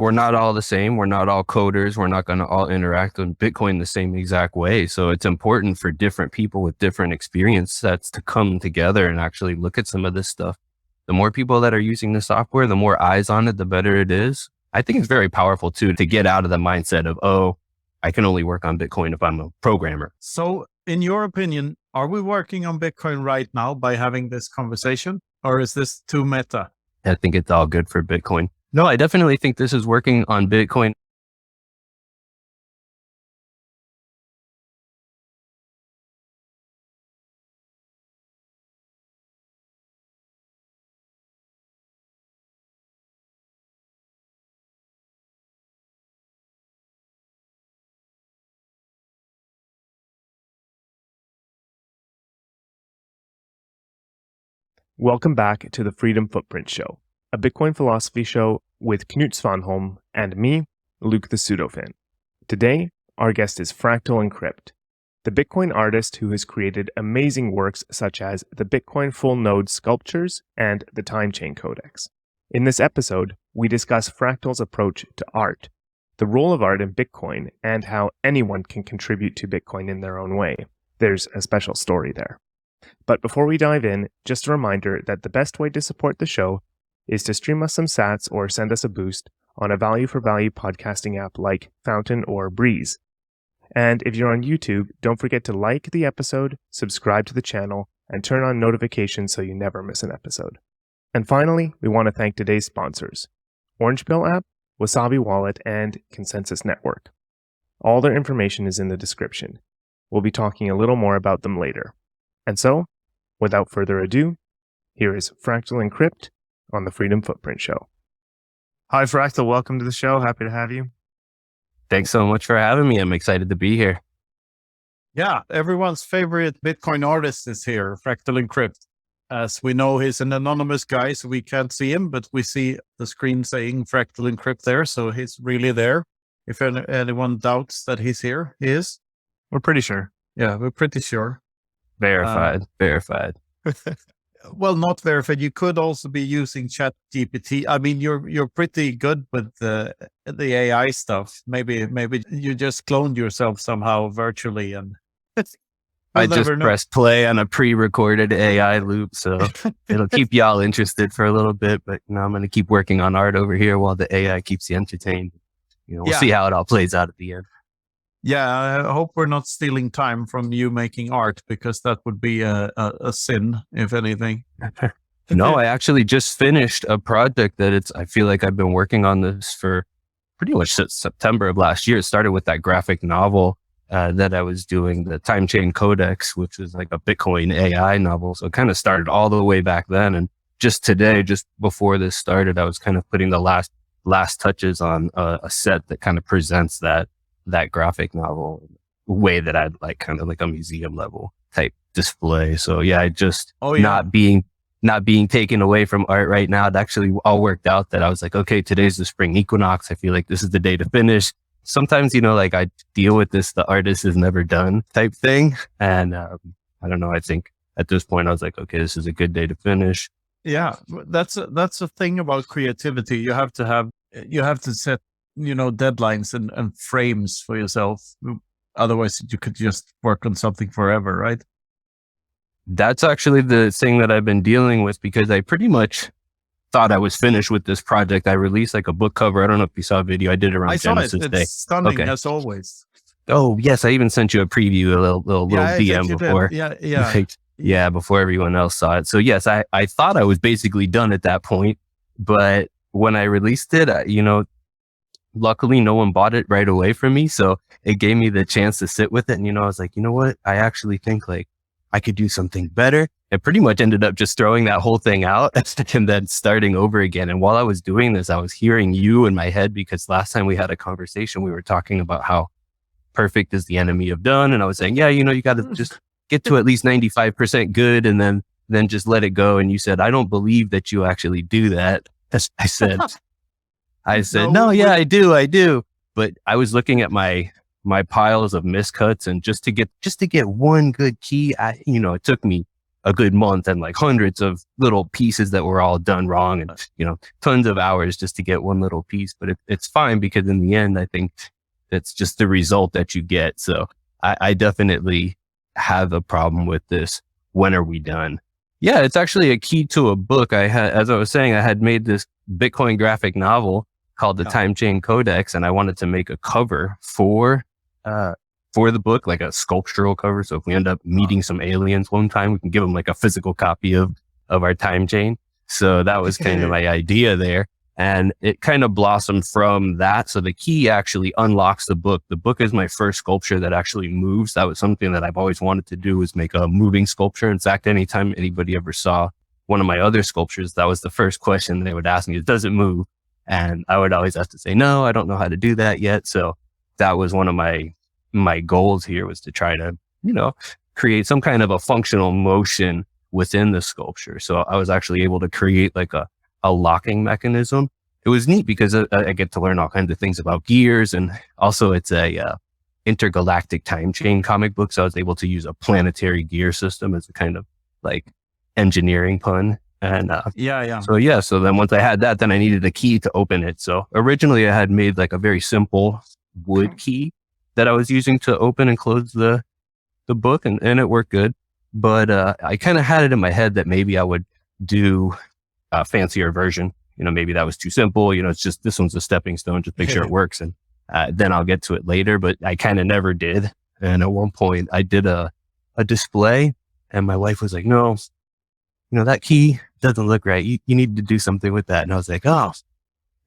we're not all the same. We're not all coders. We're not going to all interact with Bitcoin the same exact way. So it's important for different people with different experience sets to come together and actually look at some of this stuff. The more people that are using the software, the more eyes on it, the better it is. I think it's very powerful too, to get out of the mindset of, oh, I can only work on Bitcoin if I'm a programmer. So in your opinion, are we working on Bitcoin right now by having this conversation, or is this too meta? I think it's all good for Bitcoin. No, I definitely think this is working on Bitcoin. Welcome back to the Freedom Footprint Show, a Bitcoin philosophy show with Knut Svanholm and me, Luke the Pseudofan. Today, our guest is FractalEncrypt, the Bitcoin artist who has created amazing works such as the Bitcoin full node sculptures and the Timechain Codex. In this episode, we discuss Fractal's approach to art, the role of art in Bitcoin, and how anyone can contribute to Bitcoin in their own way. There's a special story there. But before we dive in, just a reminder that the best way to support the show is to stream us some sats or send us a boost on a value-for-value podcasting app like Fountain or Breeze. And if you're on YouTube, don't forget to like the episode, subscribe to the channel, and turn on notifications so you never miss an episode. And finally, we want to thank today's sponsors, Orange Pill app, Wasabi Wallet, and Consensus Network. All their information is in the description. We'll be talking a little more about them later. And so, without further ado, here is FractalEncrypt on the Freedom Footprint Show. Hi, Fractal. Welcome to the show. Happy to have you. Thanks so much for having me. I'm excited to be here. Yeah, everyone's favorite Bitcoin artist is here, FractalEncrypt. As we know, he's an anonymous guy, so we can't see him, but we see the screen saying FractalEncrypt there, so he's really there. If anyone doubts that he's here, he is. We're pretty sure. Yeah, we're pretty sure. Verified. Well, not verified. You could also be using ChatGPT. I mean, you're pretty good with the AI stuff. Maybe you just cloned yourself somehow virtually, and I just pressed play on a pre-recorded AI loop, so it'll keep y'all interested for a little bit. But I'm going to keep working on art over here while the AI keeps you entertained. We'll see how it all plays out at the end. Yeah, I hope we're not stealing time from you making art, because that would be a sin, if anything. No, I actually just finished a project that I feel like I've been working on this for pretty much since September of last year. It started with that graphic novel that I was doing, the Timechain Codex, which was like a Bitcoin AI novel. So it kind of started all the way back then. And just today, just before this started, I was kind of putting the last touches on a set that kind of presents that graphic novel way that I'd like, kind of like a museum level type display. So yeah, I just not being taken away from art right now. It actually all worked out that I was like, okay, today's the spring equinox. I feel like this is the day to finish. Sometimes, like I deal with this, the artist is never done type thing. And I don't know. I think at this point I was like, okay, this is a good day to finish. Yeah, that's a thing about creativity. You have to set deadlines and frames for yourself. Otherwise, you could just work on something forever, right? That's actually the thing that I've been dealing with, because I pretty much thought I was finished with this project. I released like a book cover. I don't know if you saw a video I did around Genesis Day. It's stunning, as always. Oh, yes. I even sent you a preview, a little DM before. Yeah. Yeah, before everyone else saw it. So yes, I thought I was basically done at that point. But when I released it, luckily, no one bought it right away from me. So it gave me the chance to sit with it. And, I was like, you know what? I actually think like I could do something better. And pretty much ended up just throwing that whole thing out and then starting over again. And while I was doing this, I was hearing you in my head, because last time we had a conversation, we were talking about how perfect is the enemy of done. And I was saying, yeah, you got to just get to at least 95% good and then just let it go. And you said, I don't believe that you actually do that. I said, no, yeah, I do. But I was looking at my piles of miscuts, and just to get one good key, it took me a good month and like hundreds of little pieces that were all done wrong and, tons of hours just to get one little piece. But it's fine because in the end, I think it's just the result that you get. So I definitely have a problem with this. When are we done? Yeah, it's actually a key to a book. As I was saying, I had made this Bitcoin graphic novel called the Timechain Codex, and I wanted to make a cover for the book, like a sculptural cover. So if we end up meeting some aliens one time, we can give them like a physical copy of our time chain. So that was kind of my idea there. And it kind of blossomed from that. So the key actually unlocks the book. The book is my first sculpture that actually moves. That was something that I've always wanted to do, is make a moving sculpture. In fact, anytime anybody ever saw one of my other sculptures, that was the first question they would ask me, does it move? And I would always have to say, no, I don't know how to do that yet. So that was one of my goals here, was to try to, create some kind of a functional motion within the sculpture. So I was actually able to create like a locking mechanism. It was neat because I get to learn all kinds of things about gears, and also it's a intergalactic time chain comic book. So I was able to use a planetary gear system as a kind of like engineering pun. And so then once I had that, then I needed a key to open it. So originally I had made like a very simple wood key that I was using to open and close the book, and it worked good. But I kind of had it in my head that maybe I would do a fancier version. Maybe that was too simple. It's just, this one's a stepping stone, just make sure it works. And then I'll get to it later, but I kind of never did. And at one point I did a display, and my wife was like, no, that key doesn't look right. You need to do something with that. And I was like, oh,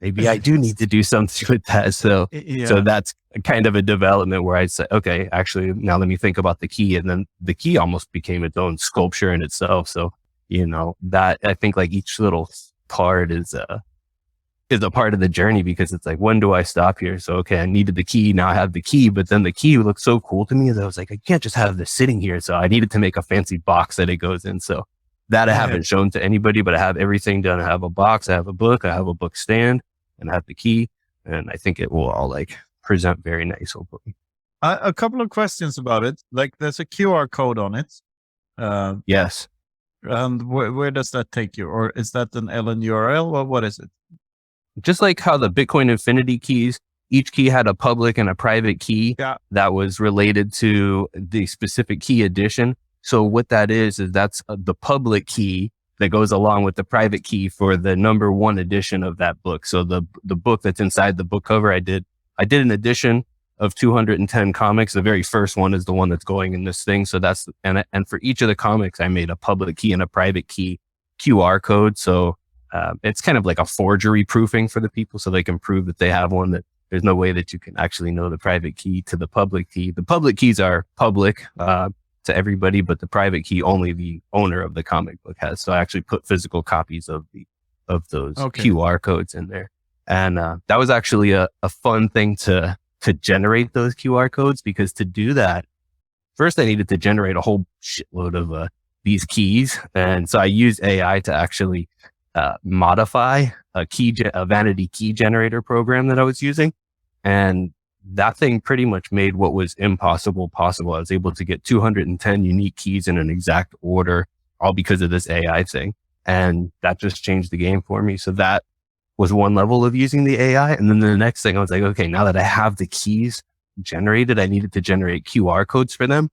maybe I do need to do something with that. So that's kind of a development where I said, okay, actually now let me think about the key. And then the key almost became its own sculpture in itself. So, that I think like each little part is a part of the journey, because it's like, when do I stop here? So, okay, I needed the key. Now I have the key, but then the key looked so cool to me that I was like, I can't just have this sitting here. So I needed to make a fancy box that it goes in. So that I haven't shown to anybody, but I have everything done. I have a box, I have a book, I have a book stand, and I have the key. And I think it will all like present very nice, hopefully. A couple of questions about it. Like, there's a QR code on it. Yes. And where does that take you? Or is that an LN URL, or what is it? Just like how the Bitcoin Infinity keys, each key had a public and a private key that was related to the specific key addition. So what that is that's the public key that goes along with the private key for the number one edition of that book. So the book that's inside the book cover, I did an edition of 210 comics. The very first one is the one that's going in this thing. So that's, and for each of the comics, I made a public key and a private key QR code. So it's kind of like a forgery proofing for the people, so they can prove that they have one, that there's no way that you can actually know the private key to the public key. The public keys are public to everybody, but the private key only the owner of the comic book has. So I actually put physical copies of those QR codes in there. And that was actually a fun thing to generate those QR codes, because to do that, first I needed to generate a whole shitload of these keys. And so I used AI to actually modify a vanity key generator program that I was using. And that thing pretty much made what was impossible possible. I was able to get 210 unique keys in an exact order, all because of this AI thing. And that just changed the game for me. So that was one level of using the AI. And then the next thing, I was like, okay, now that I have the keys generated, I needed to generate QR codes for them.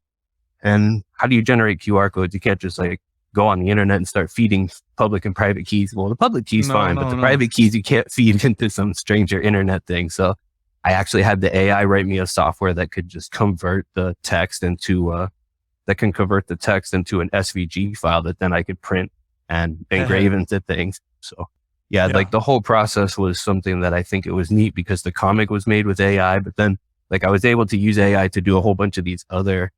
And how do you generate QR codes? You can't just like go on the internet and start feeding public and private keys. Well, the public key's fine, but the private keys you can't feed into some stranger internet thing. So I actually had the AI write me a software that could just convert the text into an SVG file that then I could print and engrave into things. So yeah, like the whole process was something that I think it was neat, because the comic was made with AI, but then like I was able to use AI to do a whole bunch of these other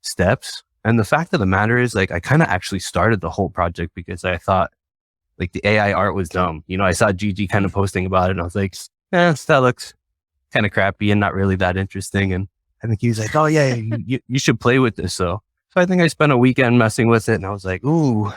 steps. And the fact of the matter is, like, I kind of actually started the whole project because I thought like the AI art was dumb. I saw Gigi kind of posting about it, and I was like, that looks kind of crappy and not really that interesting. And I think he was like, oh yeah, you should play with this. So I think I spent a weekend messing with it, and I was like, ooh,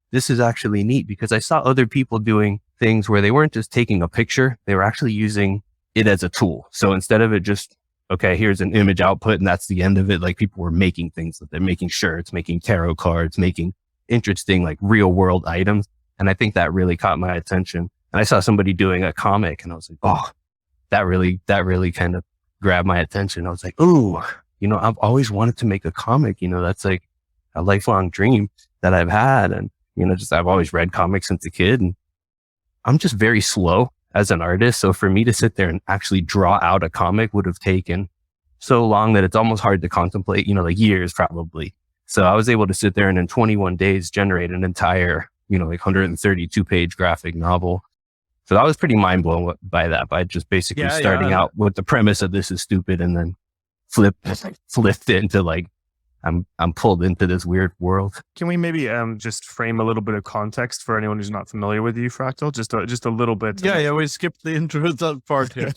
this is actually neat, because I saw other people doing things where they weren't just taking a picture, they were actually using it as a tool. So instead of it just, okay, here's an image output and that's the end of it, like people were making things with it, making shirts, making tarot cards, making, interesting, like real world items. And I think that really caught my attention. And I saw somebody doing a comic and I was like, oh, that really kind of grabbed my attention. I was like, ooh, I've always wanted to make a comic. That's like a lifelong dream that I've had. And, I've always read comics since a kid, and I'm just very slow as an artist. So for me to sit there and actually draw out a comic would have taken so long that it's almost hard to contemplate, like years probably. So I was able to sit there and in 21 days generate an entire, like 132 page graphic novel. So I was pretty mind blown by that, by just basically starting out with the premise of this is stupid and then flipped it into like, I'm pulled into this weird world. Can we maybe just frame a little bit of context for anyone who's not familiar with you, Fractal? Just a little bit. Yeah, we skipped the intro part here.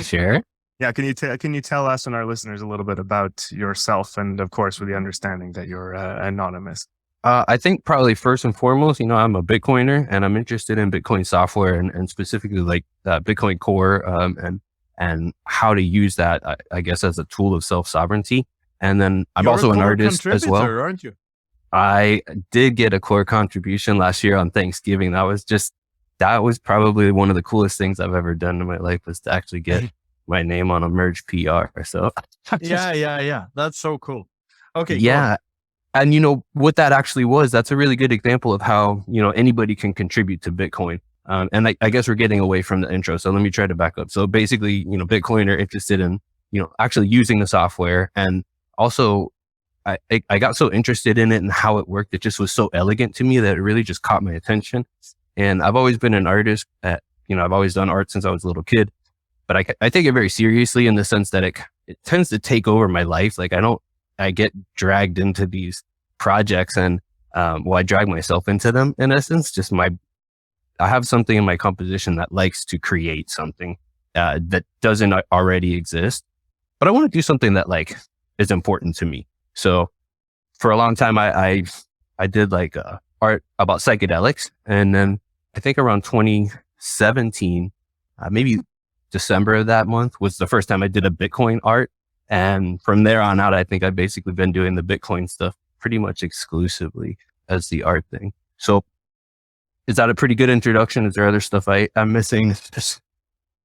Sure. Yeah, can you tell us and our listeners a little bit about yourself, and of course with the understanding that you're anonymous? I think probably first and foremost, I'm a Bitcoiner and I'm interested in Bitcoin software and specifically like Bitcoin Core and how to use that, I guess, as a tool of self-sovereignty. And then I'm also an artist as well. Aren't you? I did get a core contribution last year on Thanksgiving. That was probably one of the coolest things I've ever done in my life, was to actually get my name on a merge PR. So yeah. That's so cool. Okay. Yeah. And what that actually was, that's a really good example of how, anybody can contribute to Bitcoin. And I guess we're getting away from the intro. So let me try to back up. So basically, Bitcoiner interested in, actually using the software. And also I got so interested in it and how it worked. It just was so elegant to me that it really just caught my attention. And I've always been an artist I've always done art since I was a little kid, but I take it very seriously in the sense that it tends to take over my life. Like I get dragged into these projects and, I drag myself into them in essence. I have something in my composition that likes to create something, that doesn't already exist, but I want to do something that like is important to me. So for a long time, I did like art about psychedelics. And then I think around 2017, maybe December of that month was the first time I did a Bitcoin art. And from there on out, I think I've basically been doing the Bitcoin stuff pretty much exclusively as the art thing. So is that a pretty good introduction? Is there other stuff I'm missing?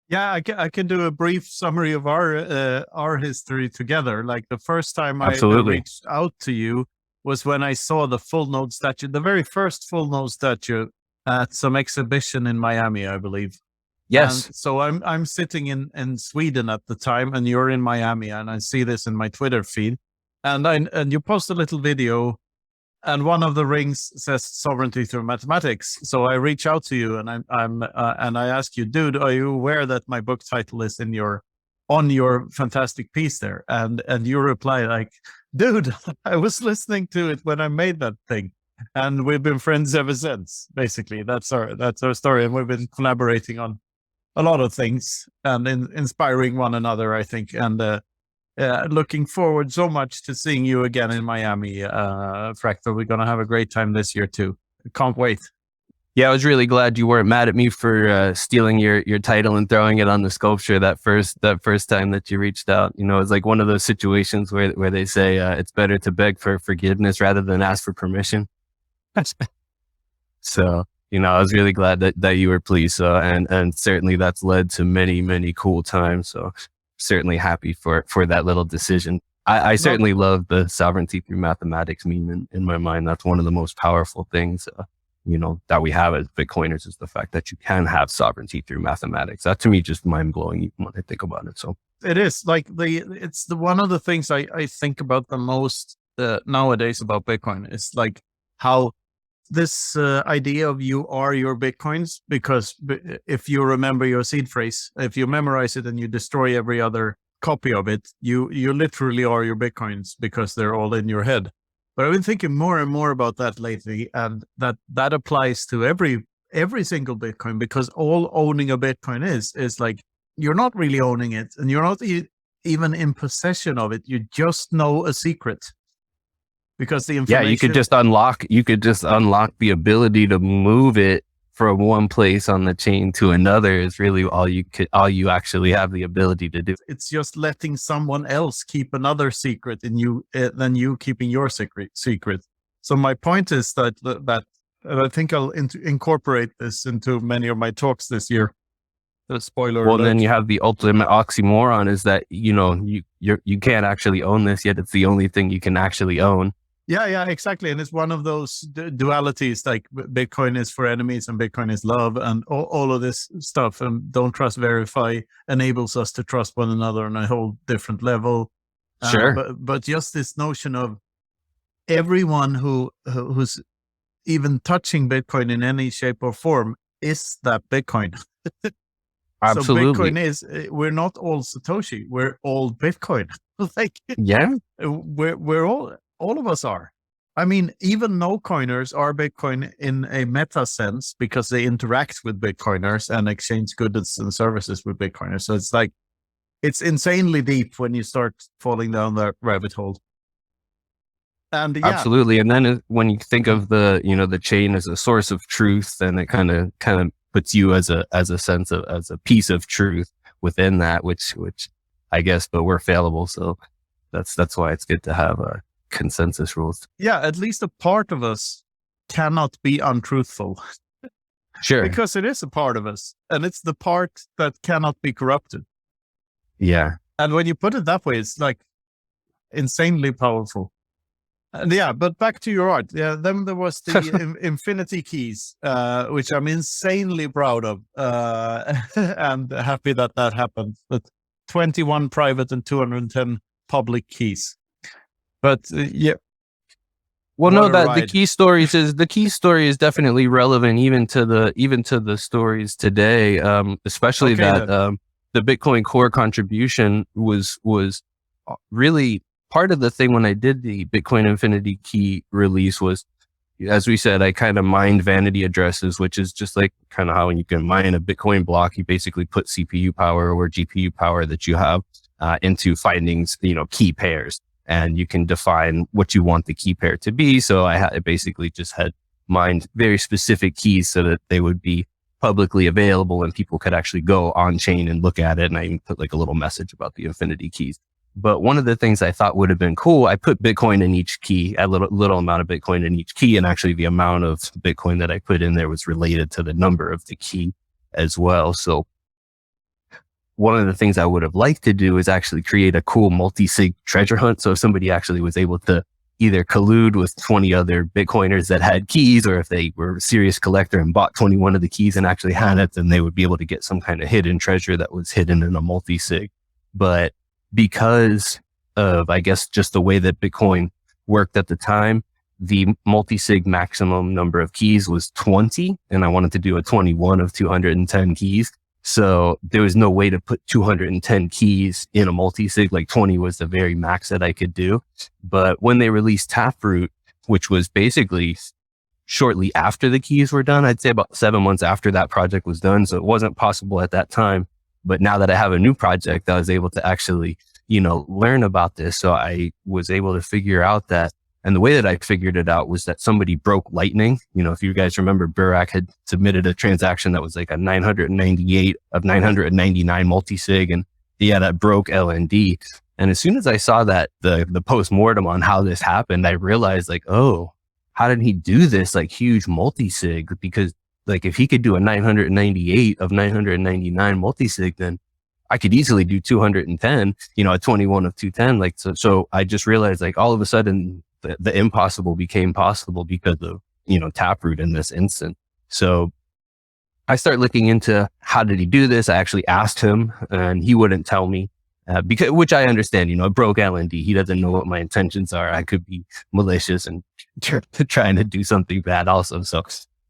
Yeah, I can do a brief summary of our history together. Like the first time I reached out to you was when I saw the full node statue, the very first full node statue at some exhibition in Miami, I believe. Yes. And so I'm sitting in Sweden at the time, and you're in Miami, and I see this in my Twitter feed, and you post a little video. And one of the rings says sovereignty through mathematics. So I reach out to you and and I ask you, dude, are you aware that my book title is on your fantastic piece there? And you reply like, dude, I was listening to it when I made that thing. And we've been friends ever since. Basically, that's our story. And we've been collaborating on a lot of things and inspiring one another, I think. And looking forward so much to seeing you again in Miami, Fractal. We're going to have a great time this year too. Can't wait. Yeah, I was really glad you weren't mad at me for stealing your title and throwing it on the sculpture that first time that you reached out. It's like one of those situations where they say it's better to beg for forgiveness rather than ask for permission. So, I was really glad that you were pleased. So, and certainly that's led to many, many cool times. So certainly happy for that little decision. I certainly love the sovereignty through mathematics meme in my mind. That's one of the most powerful things, that we have as Bitcoiners, is the fact that you can have sovereignty through mathematics. That to me just mind blowing even when I think about it. So it is like it's one of the things I think about the most nowadays about Bitcoin. It's like how this idea of you are your Bitcoins, because if you remember your seed phrase, if you memorize it and you destroy every other copy of it, you literally are your Bitcoins because they're all in your head. But I've been thinking more and more about that lately, and that applies to every single Bitcoin, because all owning a Bitcoin is like, you're not really owning it and you're not even in possession of it. You just know a secret. Because the information, you could just unlock the ability to move it from one place on the chain to another is really all you actually have the ability to do. It's just letting someone else keep another secret than you keeping your secret. So my point is that and I think I'll incorporate this into many of my talks this year. The spoiler Well, alert. then you have the ultimate oxymoron is that, you can't actually own this, yet it's the only thing you can actually own. Yeah, exactly. And it's one of those dualities, like Bitcoin is for enemies and Bitcoin is love and all of this stuff. And don't trust, verify enables us to trust one another on a whole different level. Sure. But just this notion of everyone who's even touching Bitcoin in any shape or form is that Bitcoin. Absolutely. So Bitcoin is, we're not all Satoshi, we're all Bitcoin. Like, Yeah. we're all of us are. I mean, even no coiners are Bitcoin in a meta sense because they interact with Bitcoiners and exchange goods and services with Bitcoiners. So it's like, it's insanely deep when you start falling down that rabbit hole. And yeah, Absolutely. And then when you think of the chain as a source of truth, then it kind of puts you as a piece of truth within that, which I guess, but we're fallible. So that's why it's good to have consensus rules. yeah, at least a part of us cannot be untruthful. Sure. Because it is a part of us and it's the part that cannot be corrupted. Yeah. And when you put it that way, it's like insanely powerful. And yeah, but back to your art. Yeah, then there was the infinity keys, which I'm insanely proud of and happy that happened. But 21 private and 210 public keys. But yeah. Well, no, that the key story is definitely relevant even to the stories today. Especially the Bitcoin Core contribution was really part of the thing when I did the Bitcoin Infinity Key release was, as we said, I kind of mined vanity addresses, which is just like kind of how you can mine a Bitcoin block. You basically put CPU power or GPU power that you have into finding, key pairs. And you can define what you want the key pair to be. So I basically just had mined very specific keys so that they would be publicly available and people could actually go on chain and look at it. And I even put like a little message about the infinity keys. But one of the things I thought would have been cool, I put Bitcoin in each key, a little amount of Bitcoin in each key. And actually the amount of Bitcoin that I put in there was related to the number of the key as well. So one of the things I would have liked to do is actually create a cool multi-sig treasure hunt. So if somebody actually was able to either collude with 20 other Bitcoiners that had keys, or if they were a serious collector and bought 21 of the keys and actually had it, then they would be able to get some kind of hidden treasure that was hidden in a multi-sig. But because of, I guess, just the way that Bitcoin worked at the time, the multi-sig maximum number of keys was 20, and I wanted to do a 21 of 210 keys. So there was no way to put 210 keys in a multi-sig. Like 20 was the very max that I could do. But when they released Taproot, which was basically shortly after the keys were done, I'd say about 7 months after that project was done. So it wasn't possible at that time. But now that I have a new project, I was able to actually, learn about this. So I was able to figure out that. And the way that I figured it out was that somebody broke Lightning. If you guys remember, Burak had submitted a transaction that was like a 998 of 999 multi-sig, and that broke LND. And as soon as I saw that, the post-mortem on how this happened, I realized like, oh, how did he do this like huge multi-sig? Because like if he could do a 998 of 999 multi-sig, then I could easily do 210, a 21 of 210. Like, so I just realized like all of a sudden, the impossible became possible because of, Taproot in this instant. So I started looking into how did he do this? I actually asked him and he wouldn't tell me, which I understand, it broke LND. He doesn't know what my intentions are. I could be malicious and trying to do something bad also. So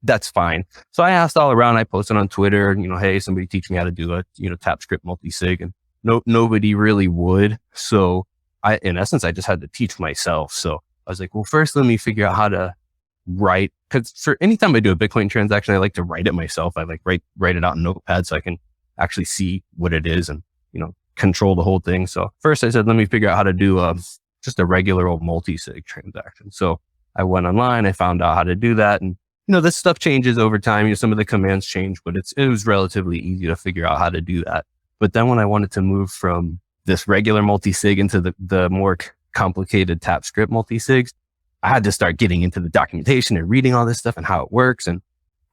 that's fine. So I asked all around. I posted on Twitter, hey, somebody teach me how to do a, TapScript multi-sig, and nobody really would. So in essence, I just had to teach myself. So I was like, well, first let me figure out how to write, because for anytime I do a Bitcoin transaction, I like to write it myself. I like write it out in Notepad so I can actually see what it is and, control the whole thing. So first I said, let me figure out how to do just a regular old multi-sig transaction. So I went online, I found out how to do that. And, this stuff changes over time. Some of the commands change, but it was relatively easy to figure out how to do that. But then when I wanted to move from this regular multi-sig into the more complicated TapScript multi-sigs, I had to start getting into the documentation and reading all this stuff and how it works. And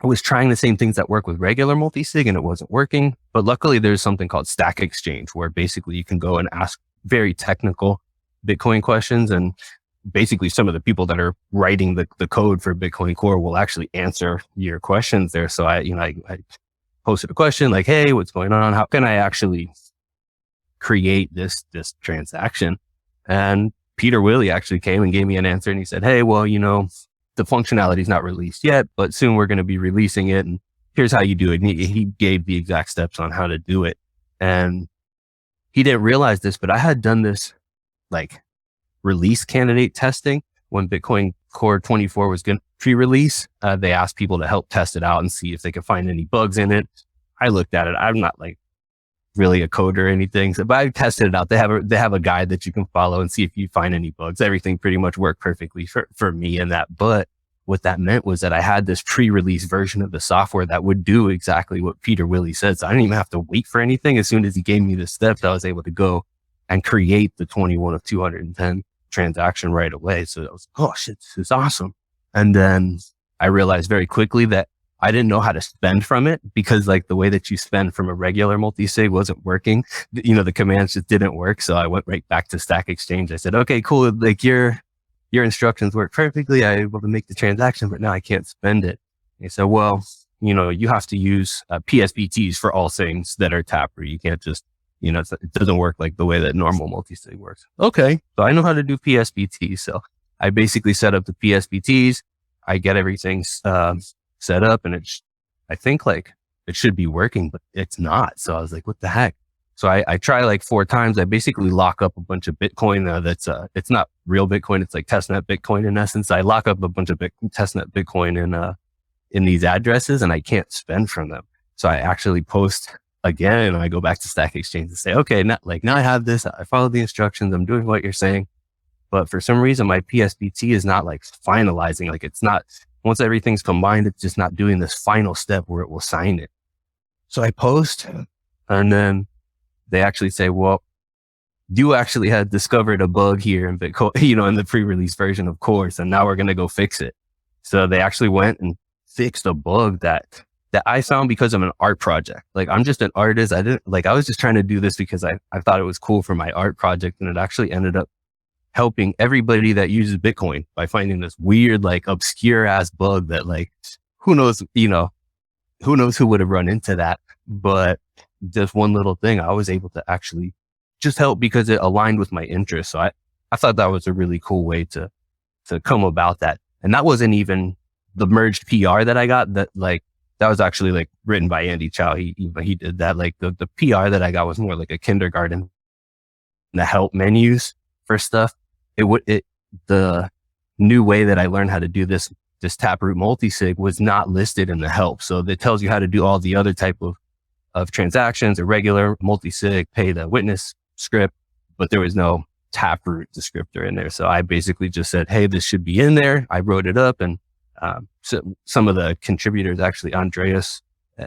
I was trying the same things that work with regular multi-sig and it wasn't working. But luckily there's something called Stack Exchange where basically you can go and ask very technical Bitcoin questions. And basically some of the people that are writing the code for Bitcoin Core will actually answer your questions there. So I posted a question like, hey, what's going on? How can I actually create this transaction? And Peter Willie actually came and gave me an answer and he said, hey, well, the functionality is not released yet, but soon we're going to be releasing it. And here's how you do it. And he gave the exact steps on how to do it. And he didn't realize this, but I had done this like release candidate testing when Bitcoin Core 24 was going to pre-release. They asked people to help test it out and see if they could find any bugs in it. I looked at it. I'm not like really a coder or anything, but I tested it out. They have a guide that you can follow and see if you find any bugs. Everything pretty much worked perfectly for me in that. But what that meant was that I had this pre-release version of the software that would do exactly what Peter Willie said. So I didn't even have to wait for anything. As soon as he gave me the steps, I was able to go and create the 21 of 210 transaction right away. So I was, oh shit, this is awesome. And then I realized very quickly that I didn't know how to spend from it because like the way that you spend from a regular multi-sig wasn't working. The commands just didn't work. So I went right back to Stack Exchange. I said, okay, cool. Like your instructions work perfectly. I was able to make the transaction, but now I can't spend it. They said, well, you have to use PSBTs for all things that are Taproot. You can't just, it doesn't work like the way that normal multi-sig works. Okay. So I know how to do PSBTs. So I basically set up the PSBTs. I get everything, set up and I think like it should be working, but it's not. So I was like, what the heck? So I try like 4 times. I basically lock up a bunch of Bitcoin that's, it's not real Bitcoin. It's like testnet Bitcoin in essence. I lock up a bunch of testnet Bitcoin in these addresses and I can't spend from them. So I actually post again and I go back to Stack Exchange and say, okay, now I have this. I follow the instructions. I'm doing what you're saying. But for some reason, my PSBT is not like finalizing. Like it's not, once everything's combined, it's just not doing this final step where it will sign it. So I post and then they actually say, well, you actually had discovered a bug here in Bitcoin, in the pre-release version, of course, and now we're going to go fix it. So they actually went and fixed a bug that I found because of an art project. Like I'm just an artist. I was just trying to do this because I thought it was cool for my art project. And it actually ended up helping everybody that uses Bitcoin by finding this weird, like obscure ass bug that like, who knows who would have run into that. But just one little thing, I was able to actually just help because it aligned with my interests. So I thought that was a really cool way to come about that. And that wasn't even the merged PR that I got. That was actually like written by Andy Chow. He did that. Like the PR that I got was more like a kindergarten, the help menus for stuff. The new way that I learned how to do this Taproot multi-sig was not listed in the help. So that tells you how to do all the other type of transactions, a regular multi-sig, pay the witness script, but there was no Taproot descriptor in there. So I basically just said, hey, this should be in there. I wrote it up and so some of the contributors, actually Andreas,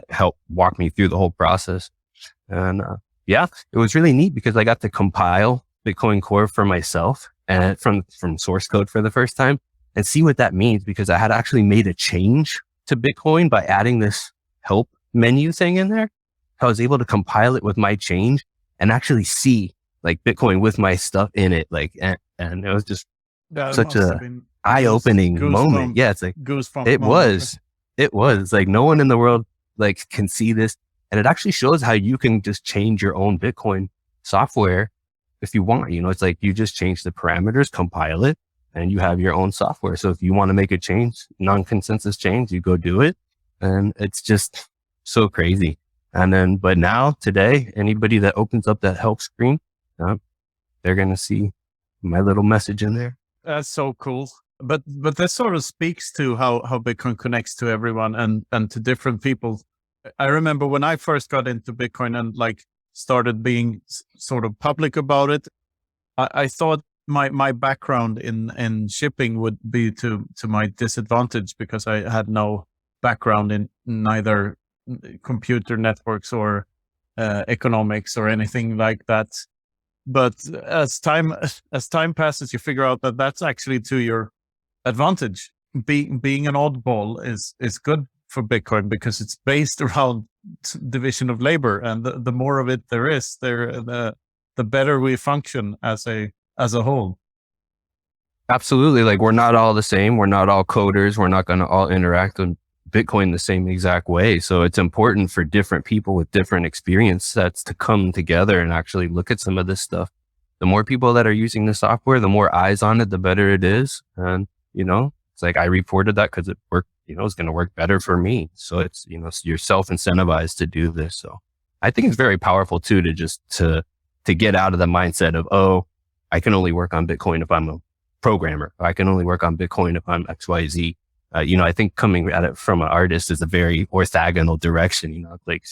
helped walk me through the whole process. And it was really neat because I got to compile Bitcoin Core for myself and from source code for the first time and see what that means, because I had actually made a change to Bitcoin by adding this help menu thing in there. I was able to compile it with my change and actually see like Bitcoin with my stuff in it. And it was just such a eye-opening moment. Yeah. It's like, it was like no one in the world like can see this. And it actually shows how you can just change your own Bitcoin software if you want. It's like you just change the parameters, compile it, and you have your own software. So if you want to make a change, non-consensus change, you go do it. And it's just so crazy. But now today, anybody that opens up that help screen, they're going to see my little message in there. That's so cool. But this sort of speaks to how Bitcoin connects to everyone and to different people. I remember when I first got into Bitcoin and like started being sort of public about it, I thought my background in shipping would be to my disadvantage because I had no background in neither computer networks or economics or anything like that. But as time passes, you figure out that that's actually to your advantage. Being an oddball is good for Bitcoin because it's based around division of labor, and the more of it there is, the better we function as a whole. Absolutely. Like, we're not all the same. We're not all coders. We're not going to all interact with Bitcoin the same exact way. So it's important for different people with different experience sets to come together and actually look at some of this stuff. The more people that are using the software, the more eyes on it, the better it is. And, it's like, I reported that because it worked, it's going to work better for me. So it's, you're self-incentivized to do this. So I think it's very powerful too, to get out of the mindset of, oh, I can only work on Bitcoin if I'm a programmer. I can only work on Bitcoin if I'm XYZ. I think coming at it from an artist is a very orthogonal direction. Like,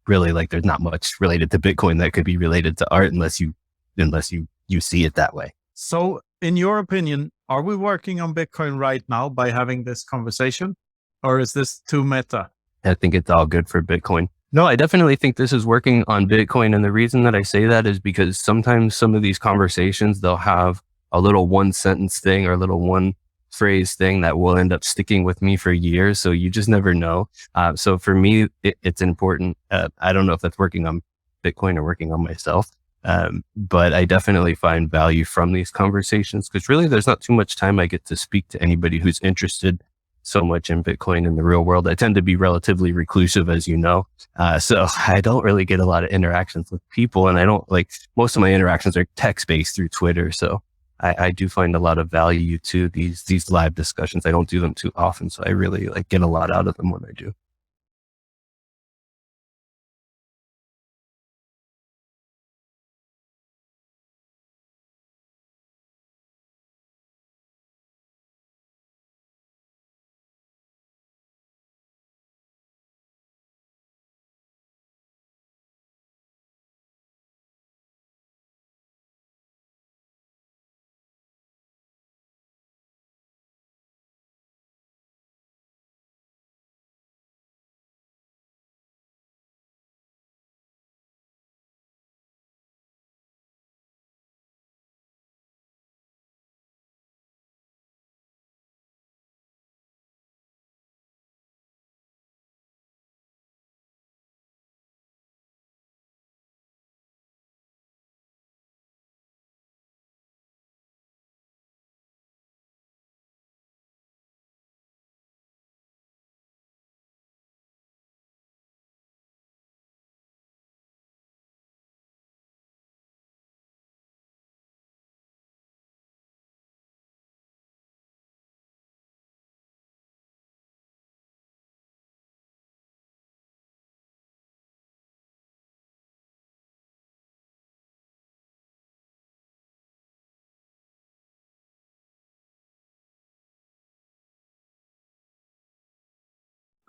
really, like, there's not much related to Bitcoin that could be related to art unless you see it that way. So, in your opinion, are we working on Bitcoin right now by having this conversation, or is this too meta? I think it's all good for Bitcoin. No, I definitely think this is working on Bitcoin. And the reason that I say that is because sometimes some of these conversations, they'll have a little one sentence thing or a little one phrase thing that will end up sticking with me for years. So you just never know. So for me, it's important. I don't know if that's working on Bitcoin or working on myself. But I definitely find value from these conversations because really there's not too much time I get to speak to anybody who's interested so much in Bitcoin in the real world. I tend to be relatively reclusive, as you know. So I don't really get a lot of interactions with people, and I don't most of my interactions are text-based through Twitter. So I do find a lot of value to these live discussions. I don't do them too often, so I really get a lot out of them when I do.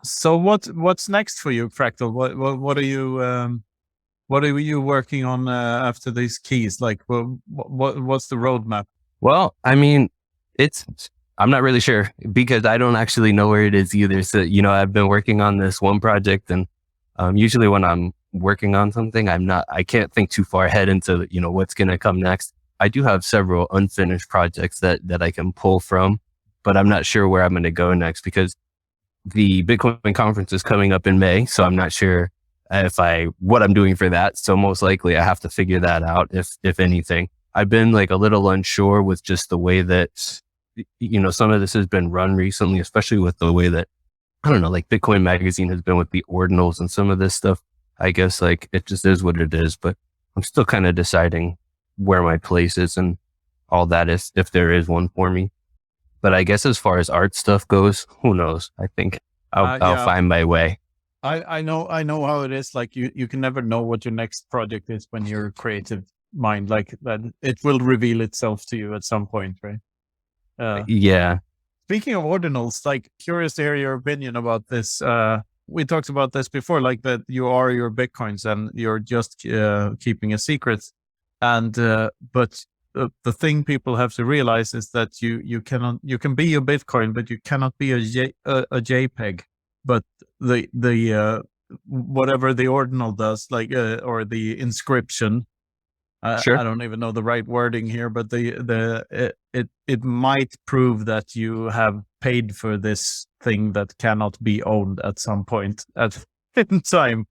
So what's next for you, Fractal? What are you working on after these keys? Like, what's the roadmap? Well, I mean, I'm not really sure because I don't actually know where it is either. So, I've been working on this one project, and usually when I'm working on something, I can't think too far ahead into, what's going to come next. I do have several unfinished projects that I can pull from, but I'm not sure where I'm going to go next because the Bitcoin conference is coming up in May. So I'm not sure what I'm doing for that. So most likely I have to figure that out if anything. I've been a little unsure with just the way that, some of this has been run recently, especially with the way that, I don't know, Bitcoin Magazine has been with the Ordinals and some of this stuff. I guess it just is what it is, but I'm still kind of deciding where my place is and all that is, if there is one for me. But I guess as far as art stuff goes, who knows? I think I'll find my way. I know how it is. You can never know what your next project is when you're a creative mind, that it will reveal itself to you at some point, right? Yeah. Speaking of ordinals, curious to hear your opinion about this. We talked about this before, that you are your Bitcoins and you're just keeping a secret. And but the thing people have to realize is that you can be a Bitcoin, but you cannot be a JPEG. But the whatever the ordinal does, or the inscription, Sure. I don't even know the right wording here, but it might prove that you have paid for this thing that cannot be owned at some point in time.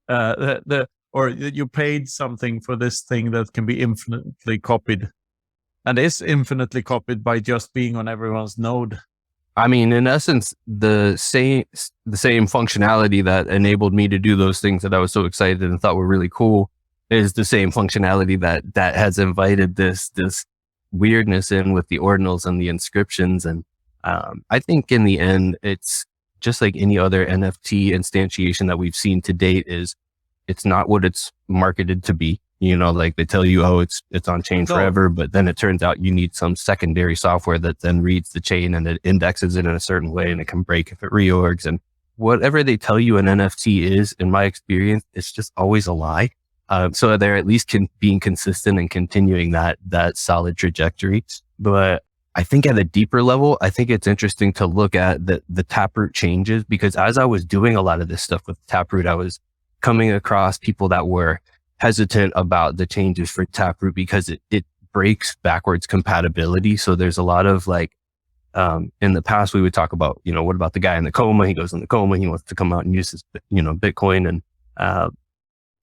Or you paid something for this thing that can be infinitely copied, and is infinitely copied by just being on everyone's node. I mean, in essence, the same functionality that enabled me to do those things that I was so excited and thought were really cool is the same functionality that has invited this weirdness in with the ordinals and the inscriptions. And I think in the end, it's just like any other NFT instantiation that we've seen to date. It's not what it's marketed to be. You know, like they tell you, oh, it's on chain forever, but then it turns out you need some secondary software that then reads the chain and it indexes it in a certain way, and it can break if it reorgs. And whatever they tell you an NFT is, in my experience, it's just always a lie. So they're at least being consistent and continuing that solid trajectory. But I think at a deeper level, I think it's interesting to look at the Taproot changes, because as I was doing a lot of this stuff with Taproot, I was coming across people that were hesitant about the changes for Taproot because it breaks backwards compatibility. So there's a lot of like, in the past we would talk about, you know, what about the guy in the coma? He goes in the coma, he wants to come out and use his, you know, Bitcoin. And,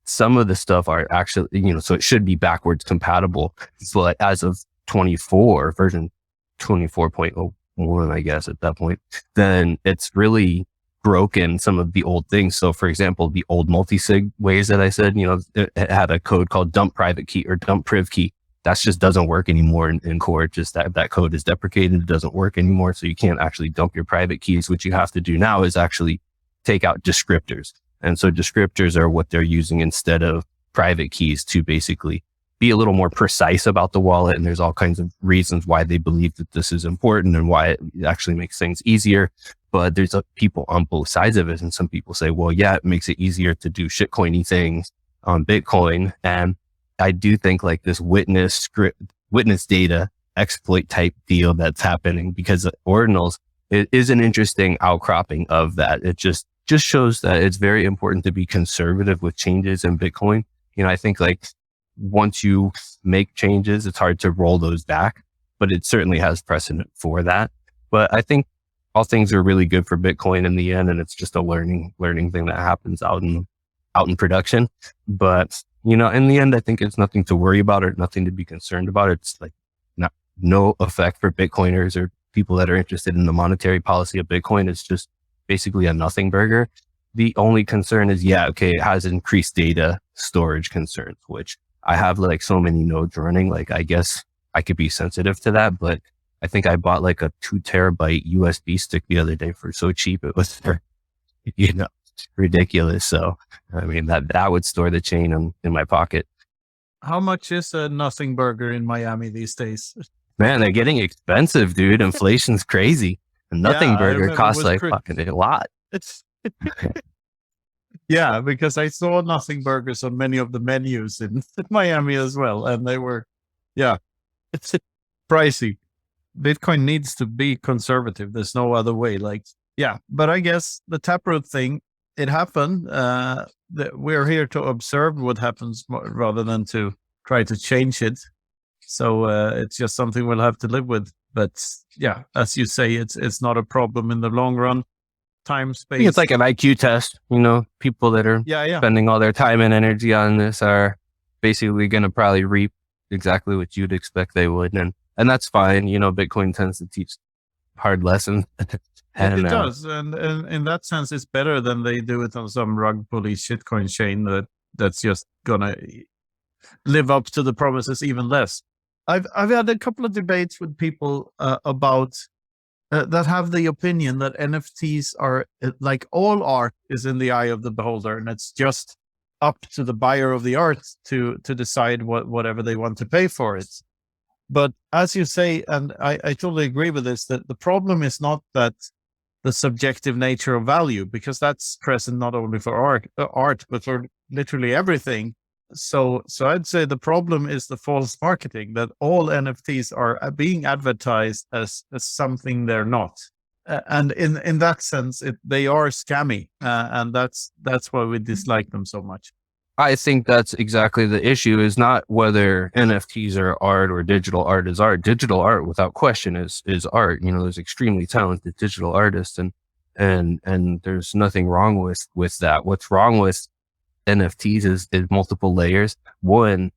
some of the stuff are actually, you know, so it should be backwards compatible. But as of version 24.01, I guess at that point, then it's really broken some of the old things. So for example, the old multi-sig ways that I said, you know, it had a code called dump private key or dump priv key. That just doesn't work anymore in core. Just that code is deprecated. It doesn't work anymore. So you can't actually dump your private keys. What you have to do now is actually take out descriptors. And so descriptors are what they're using instead of private keys to basically be a little more precise about the wallet. And there's all kinds of reasons why they believe that this is important and why it actually makes things easier. But there's people on both sides of it. And some people say, well, yeah, it makes it easier to do shitcoiny things on Bitcoin. And I do think like this witness data exploit type deal that's happening, because ordinals, it is an interesting outcropping of that. It just shows that it's very important to be conservative with changes in Bitcoin. You know, I think like once you make changes, it's hard to roll those back, but it certainly has precedent for that. But I think all things are really good for Bitcoin in the end, and it's just a learning thing that happens out in production. But you know, in the end, I think it's nothing to worry about or nothing to be concerned about. It's like no effect for Bitcoiners or people that are interested in the monetary policy of Bitcoin. It's just basically a nothing burger. The only concern is, it has increased data storage concerns, which I have like so many nodes running. Like, I guess I could be sensitive to that, but I think I bought like a 2 terabyte USB stick the other day for so cheap. It was, you know, ridiculous. So, I mean, that would store the chain in my pocket. How much is a nothing burger in Miami these days? Man, they're getting expensive, dude. Inflation's crazy. A nothing burger costs like fucking a lot. It's yeah, because I saw nothing burgers on many of the menus in Miami as well, and they were, it's pricey. Bitcoin needs to be conservative. There's no other way. Like, but I guess the Taproot thing, it happened. We're here to observe what happens rather than to try to change it. So it's just something we'll have to live with. But yeah, as you say, it's not a problem in the long run. Time, space. I think it's like an IQ test. You know, people that are spending all their time and energy on this are basically going to probably reap exactly what you'd expect they would. And that's fine. You know, Bitcoin tends to teach hard lessons. And it does. And in that sense, it's better than they do it on some rug pully shitcoin chain that's just going to live up to the promises even less. I've had a couple of debates with people about that have the opinion that NFTs are like all art is in the eye of the beholder, and it's just up to the buyer of the art to decide whatever they want to pay for it. But as you say, and I totally agree with this, that the problem is not that the subjective nature of value, because that's present not only for art but for literally everything. So I'd say the problem is the false marketing, that all NFTs are being advertised as something they're not. And in that sense, they are scammy. And that's why we dislike them so much. I think that's exactly the issue, is not whether NFTs are art or digital art is art. Digital art, without question, is art. You know, there's extremely talented digital artists, and there's nothing wrong with that. What's wrong with NFTs is multiple layers. One,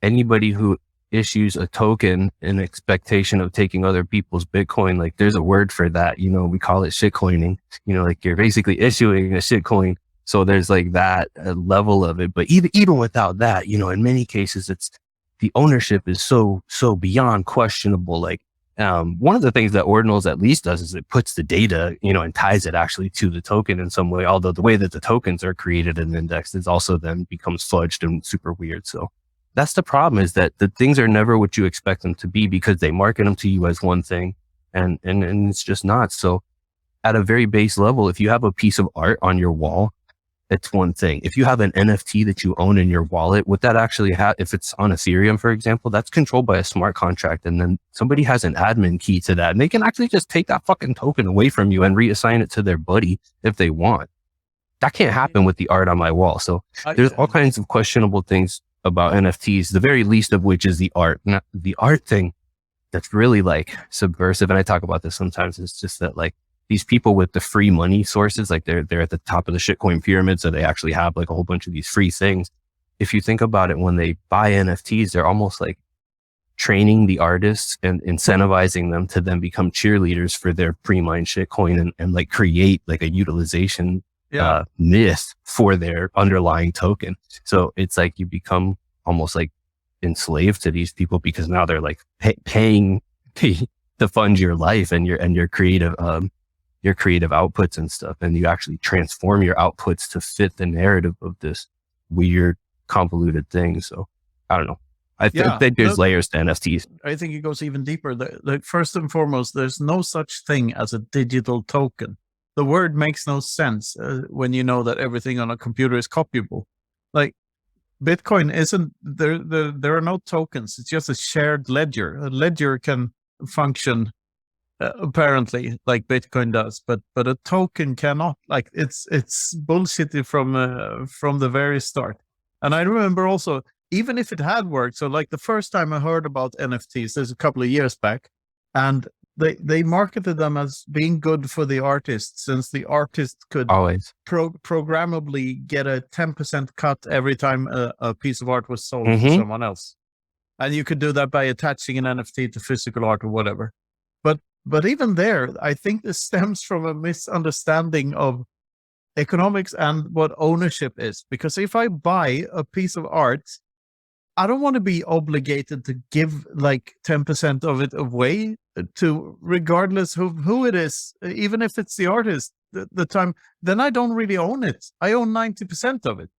anybody who issues a token in expectation of taking other people's Bitcoin, like there's a word for that, you know, we call it shitcoining, you know, like you're basically issuing a shitcoin. So there's like that level of it. But even without that, you know, in many cases, it's the ownership is so beyond questionable. Like, one of the things that Ordinals at least does is it puts the data, you know, and ties it actually to the token in some way. Although the way that the tokens are created and indexed is also then becomes fudged and super weird. So that's the problem, is that the things are never what you expect them to be, because they market them to you as one thing, and it's just not. So at a very base level, if you have a piece of art on your wall, it's one thing. If you have an NFT that you own in your wallet, what that actually if it's on Ethereum, for example, that's controlled by a smart contract. And then somebody has an admin key to that, and they can actually just take that fucking token away from you and reassign it to their buddy if they want. That can't happen with the art on my wall. So there's all kinds of questionable things about NFTs, the very least of which is the art. Not the art thing that's really like subversive. And I talk about this sometimes. It's just that like these people with the free money sources, like they're at the top of the shitcoin pyramid. So they actually have like a whole bunch of these free things. If you think about it, when they buy NFTs, they're almost like training the artists and incentivizing them to then become cheerleaders for their pre-mined shitcoin and like create like a utilization myth for their underlying token. So it's like you become almost like enslaved to these people, because now they're like paying to fund your life and your creative outputs and stuff. And you actually transform your outputs to fit the narrative of this weird convoluted thing. So I don't know. I think there's layers to NFTs. I think it goes even deeper. Like first and foremost, there's no such thing as a digital token. The word makes no sense when you know that everything on a computer is copyable. Like Bitcoin isn't there. There are no tokens. It's just a shared ledger. A ledger can function apparently like Bitcoin does, but a token cannot. Like it's bullshitty from the very start. And I remember also, even if it had worked, so like the first time I heard about NFTs, there's a couple of years back, and they marketed them as being good for the artist, since the artist could Always programmably get a 10% cut every time a piece of art was sold to someone else. And you could do that by attaching an NFT to physical art or whatever. But even there, I think this stems from a misunderstanding of economics and what ownership is. Because if I buy a piece of art, I don't want to be obligated to give like 10% of it away to, regardless of who it is, even if it's the artist, the time, then I don't really own it. I own 90% of it.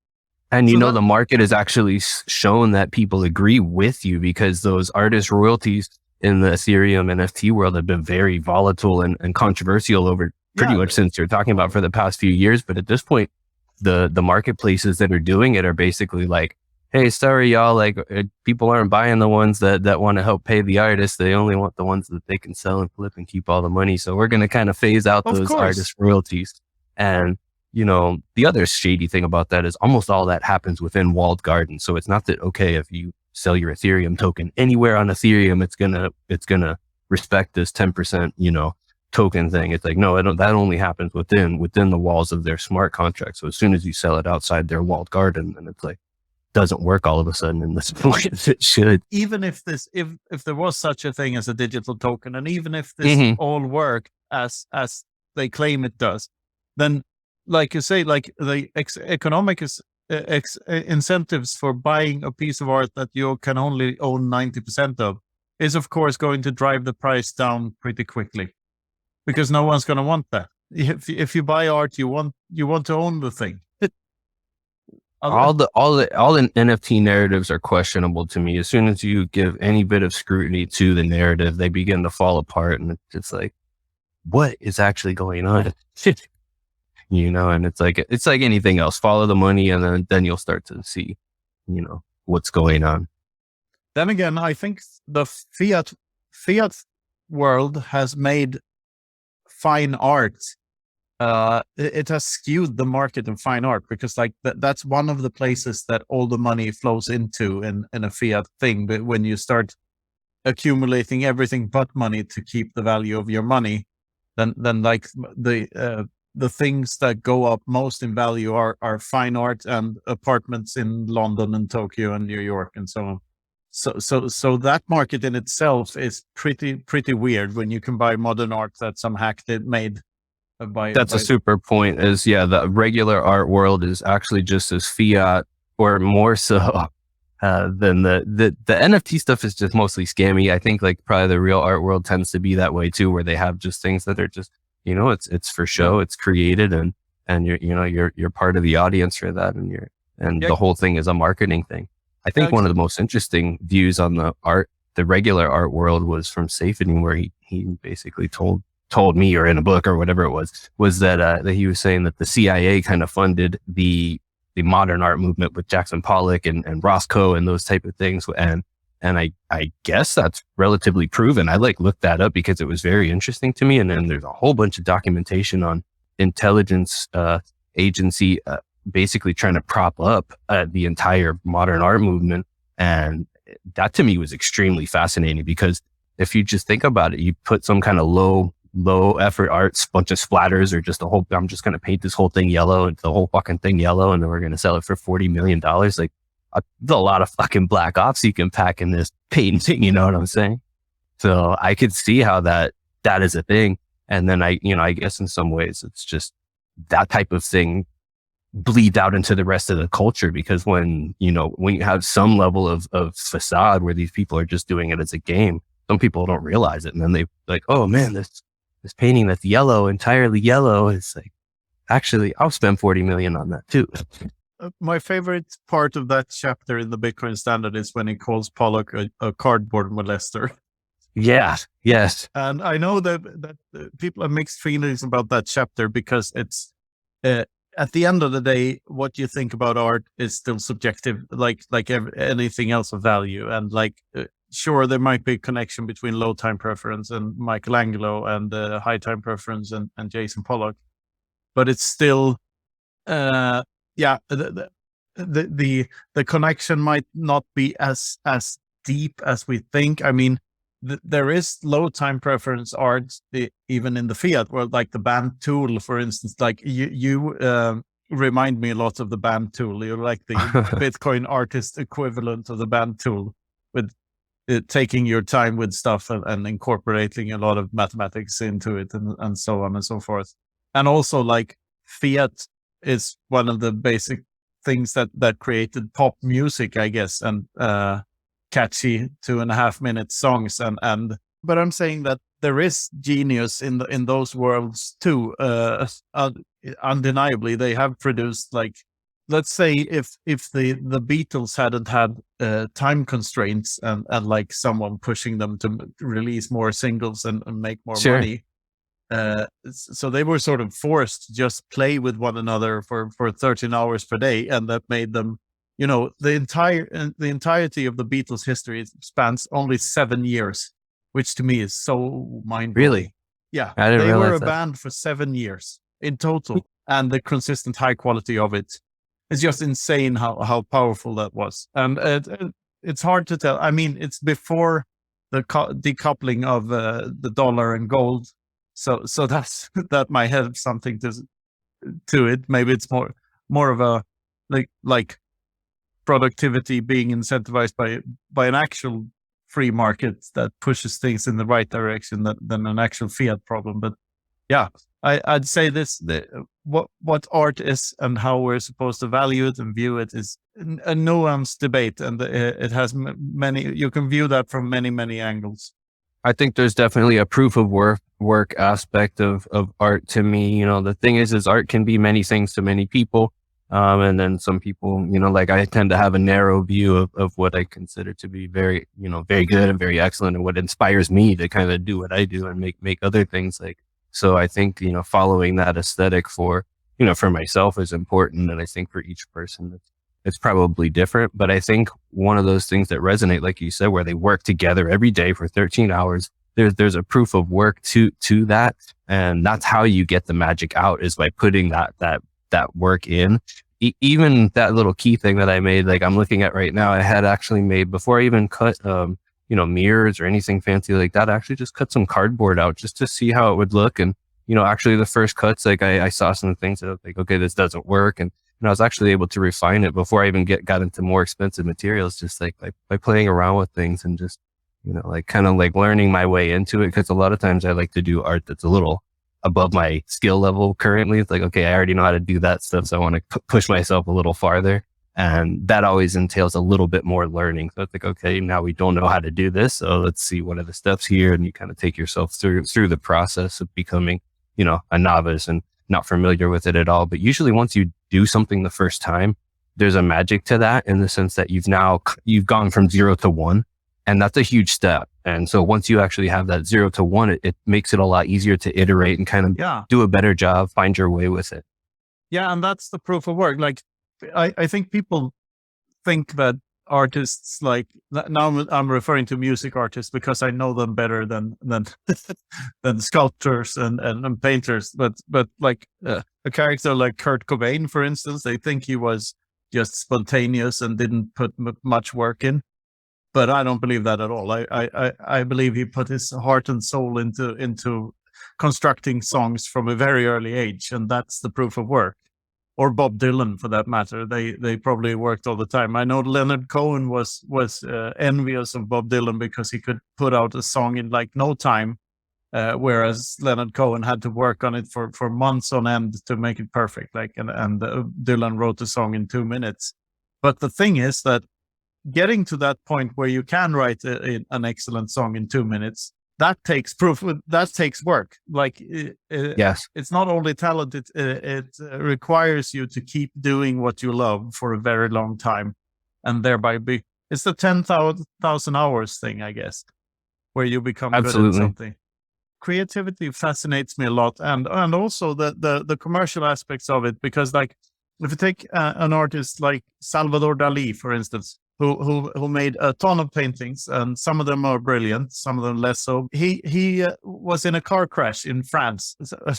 And you know, the market has actually shown that people agree with you, because those artist royalties in the Ethereum NFT world have been very volatile and controversial over pretty much since you're talking about for the past few years. But at this point, the marketplaces that are doing it are basically like, hey, sorry, y'all, like people aren't buying the ones that want to help pay the artists. They only want the ones that they can sell and flip and keep all the money. So we're going to kind of phase out those artist royalties. And, you know, the other shady thing about that is almost all that happens within walled gardens. So it's not that, okay, if you sell your Ethereum token anywhere on Ethereum, it's gonna respect this 10%, you know, token thing. It's like, no, that only happens within the walls of their smart contract. So as soon as you sell it outside their walled garden, then it's like, doesn't work all of a sudden in this way as it should. Even if there was such a thing as a digital token, and even if this all worked as they claim it does, then like you say, like the economic incentives for buying a piece of art that you can only own 90% of is of course going to drive the price down pretty quickly, because no one's going to want that. If you buy art, you want to own the thing. All the NFT narratives are questionable to me. As soon as you give any bit of scrutiny to the narrative, they begin to fall apart, and it's like, what is actually going on? You know, and it's like anything else. Follow the money, and then you'll start to see, you know, what's going on. Then again, I think the Fiat world has made fine art it has skewed the market of fine art, because like that's one of the places that all the money flows into in a fiat thing. But when you start accumulating everything but money to keep the value of your money, then like the things that go up most in value are fine art and apartments in London and Tokyo and New York and so on. So that market in itself is pretty weird when you can buy modern art that some hack made. That's a super point. Is the regular art world is actually just as fiat, or more so than the NFT stuff is just mostly scammy. I think like probably the real art world tends to be that way too, where they have just things that are just, it's for show, it's created, and you're part of the audience for that, and the whole thing is a marketing thing. I think one of the most interesting views on the regular art world was from Safety, where he basically told me, or in a book or whatever it was that he was saying that the CIA kind of funded the modern art movement with Jackson Pollock and Roscoe and those type of things. And I guess that's relatively proven. I looked that up because it was very interesting to me. And then there's a whole bunch of documentation on intelligence agency basically trying to prop up the entire modern art movement. And that to me was extremely fascinating, because if you just think about it, you put some kind of low effort arts, bunch of splatters, or just I'm just going to paint this whole thing yellow, and the whole fucking thing yellow, and then we're going to sell it for $40 million. Like, there's a lot of fucking black ops you can pack in this painting, you know what I'm saying? So I could see how that is a thing. And then I guess in some ways it's just that type of thing bleeds out into the rest of the culture, because when you have some level of facade where these people are just doing it as a game, some people don't realize it. And then they like, oh man, this painting that's yellow, entirely yellow, it's like, actually, I'll spend 40 million on that too. My favorite part of that chapter in the Bitcoin Standard is when he calls Pollock a cardboard molester. Yeah, yes. And I know that people have mixed feelings about that chapter, because it's, at the end of the day, what you think about art is still subjective, like anything else of value. And sure, there might be a connection between low time preference and Michelangelo, and high time preference and Jason Pollock, but it's still, the connection might not be as deep as we think. I mean, there is low time preference art even in the fiat world, like the band tool, for instance. Like you remind me a lot of the band tool. You're like the Bitcoin artist equivalent of the band tool, with taking your time with stuff and incorporating a lot of mathematics into it, and so on and so forth. And also, like, fiat is one of the basic things that created pop music, I guess, and catchy 2.5 minute songs. But I'm saying that there is genius in those worlds too. Undeniably, they have produced, like, let's say if the Beatles hadn't had time constraints and like someone pushing them to release more singles and make more money, so they were sort of forced to just play with one another for 13 hours per day, and that made them, the entirety of the Beatles' history spans only 7 years, which to me is so mind-blowing. Really? Yeah, I didn't realize they were a that. band for 7 years in total, and the consistent high quality of it. It's just insane how powerful that was. And it's hard to tell. I mean, it's before the decoupling of the dollar and gold. So that might have something to it. Maybe it's more of a like productivity being incentivized by an actual free market that pushes things in the right direction than an actual fiat problem. But yeah, I'd say what art is and how we're supposed to value it and view it is a nuanced debate, and it has many. You can view that from many angles. I think there's definitely a proof of work aspect of art to me. The thing is art can be many things to many people. And then some people, like I tend to have a narrow view of what I consider to be very, very good and very excellent, and what inspires me to kind of do what I do and make other things like. So I think, following that aesthetic for myself is important. And I think for each person, it's probably different. But I think one of those things that resonate, like you said, where they work together every day for 13 hours there's a proof of work to that. And that's how you get the magic out, is by putting that work in. Even that little key thing that I made, like I'm looking at right now, I had actually made, before I even cut, mirrors or anything fancy like that, I actually just cut some cardboard out just to see how it would look. And, actually the first cuts, like I saw some things that I was like, okay, this doesn't work. And I was actually able to refine it before I even got into more expensive materials, just like by playing around with things and just, kind of like learning my way into it. Cause a lot of times I like to do art that's a little above my skill level currently. It's like, okay, I already know how to do that stuff. So I want to push myself a little farther. And that always entails a little bit more learning. So it's like, okay, now we don't know how to do this. So let's see what are the steps here. And you kind of take yourself through the process of becoming, a novice and not familiar with it at all. But usually once you do something the first time, there's a magic to that, in the sense that you've gone from 0 to 1. And that's a huge step. And so once you actually have that 0 to 1, it makes it a lot easier to iterate and kind of do a better job, find your way with it. Yeah. And that's the proof of work. Like, I think people think that artists, like, now I'm referring to music artists because I know them better than than sculptors and painters. But like a character like Kurt Cobain, for instance, they think he was just spontaneous and didn't put much work in. But I don't believe that at all. I believe he put his heart and soul into constructing songs from a very early age, and that's the proof of work. Or Bob Dylan, for that matter. They probably worked all the time. I know Leonard Cohen was envious of Bob Dylan because he could put out a song in like no time, whereas Leonard Cohen had to work on it for months on end to make it perfect. Like, and Dylan wrote the song in 2 minutes. But the thing is that getting to that point where you can write an excellent song in 2 minutes, that takes proof. That takes work. Like, Yes, it's not only talent. It requires you to keep doing what you love for a very long time, and thereby it's the 10,000 hours thing, I guess, where you become good at something. Creativity fascinates me a lot, and also the commercial aspects of it. Because, like, if you take an artist like Salvador Dali, for instance, who made a ton of paintings, and some of them are brilliant, some of them less so. He was in a car crash in France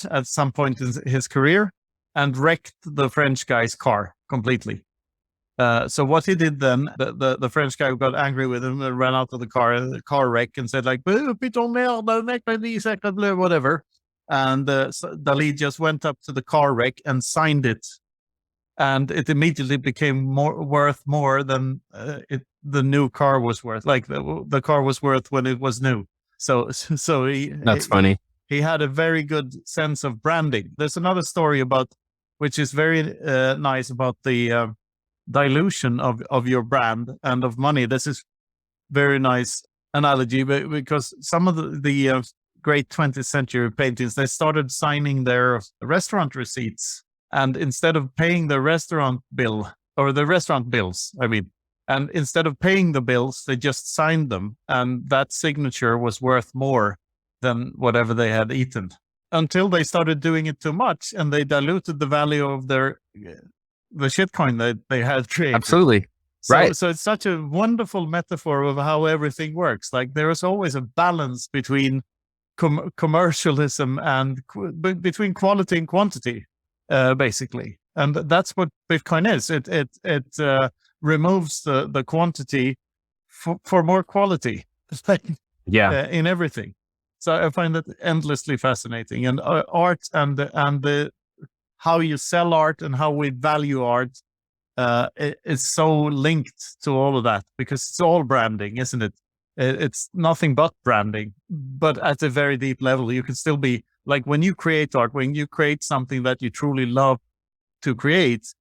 at some point in his career and wrecked the French guy's car completely. So what he did then, the French guy got angry with him and ran out of the car wreck, and said like, whatever. And Dali just went up to the car wreck and signed it. And it immediately became worth more than the new car was worth. Like the car was worth when it was new. So that's funny. He had a very good sense of branding. There's another story which is very nice, about the dilution of your brand and of money. This is very nice analogy, because some of the great 20th century paintings, they started signing their restaurant receipts. And instead of paying the restaurant bill, or the restaurant bills, and instead of paying the bills, they just signed them. And that signature was worth more than whatever they had eaten, until they started doing it too much and they diluted the value of the shitcoin that they had created. Absolutely. Right. So it's such a wonderful metaphor of how everything works. Like, there is always a balance between commercialism and between quality and quantity. Basically, and that's what Bitcoin is. It removes the quantity for more quality. In everything. So I find that endlessly fascinating. And art and the how you sell art and how we value art is so linked to all of that, because it's all branding, isn't it? It's nothing but branding, but at a very deep level. You can still be like, when you create art, when you create something that you truly love to create,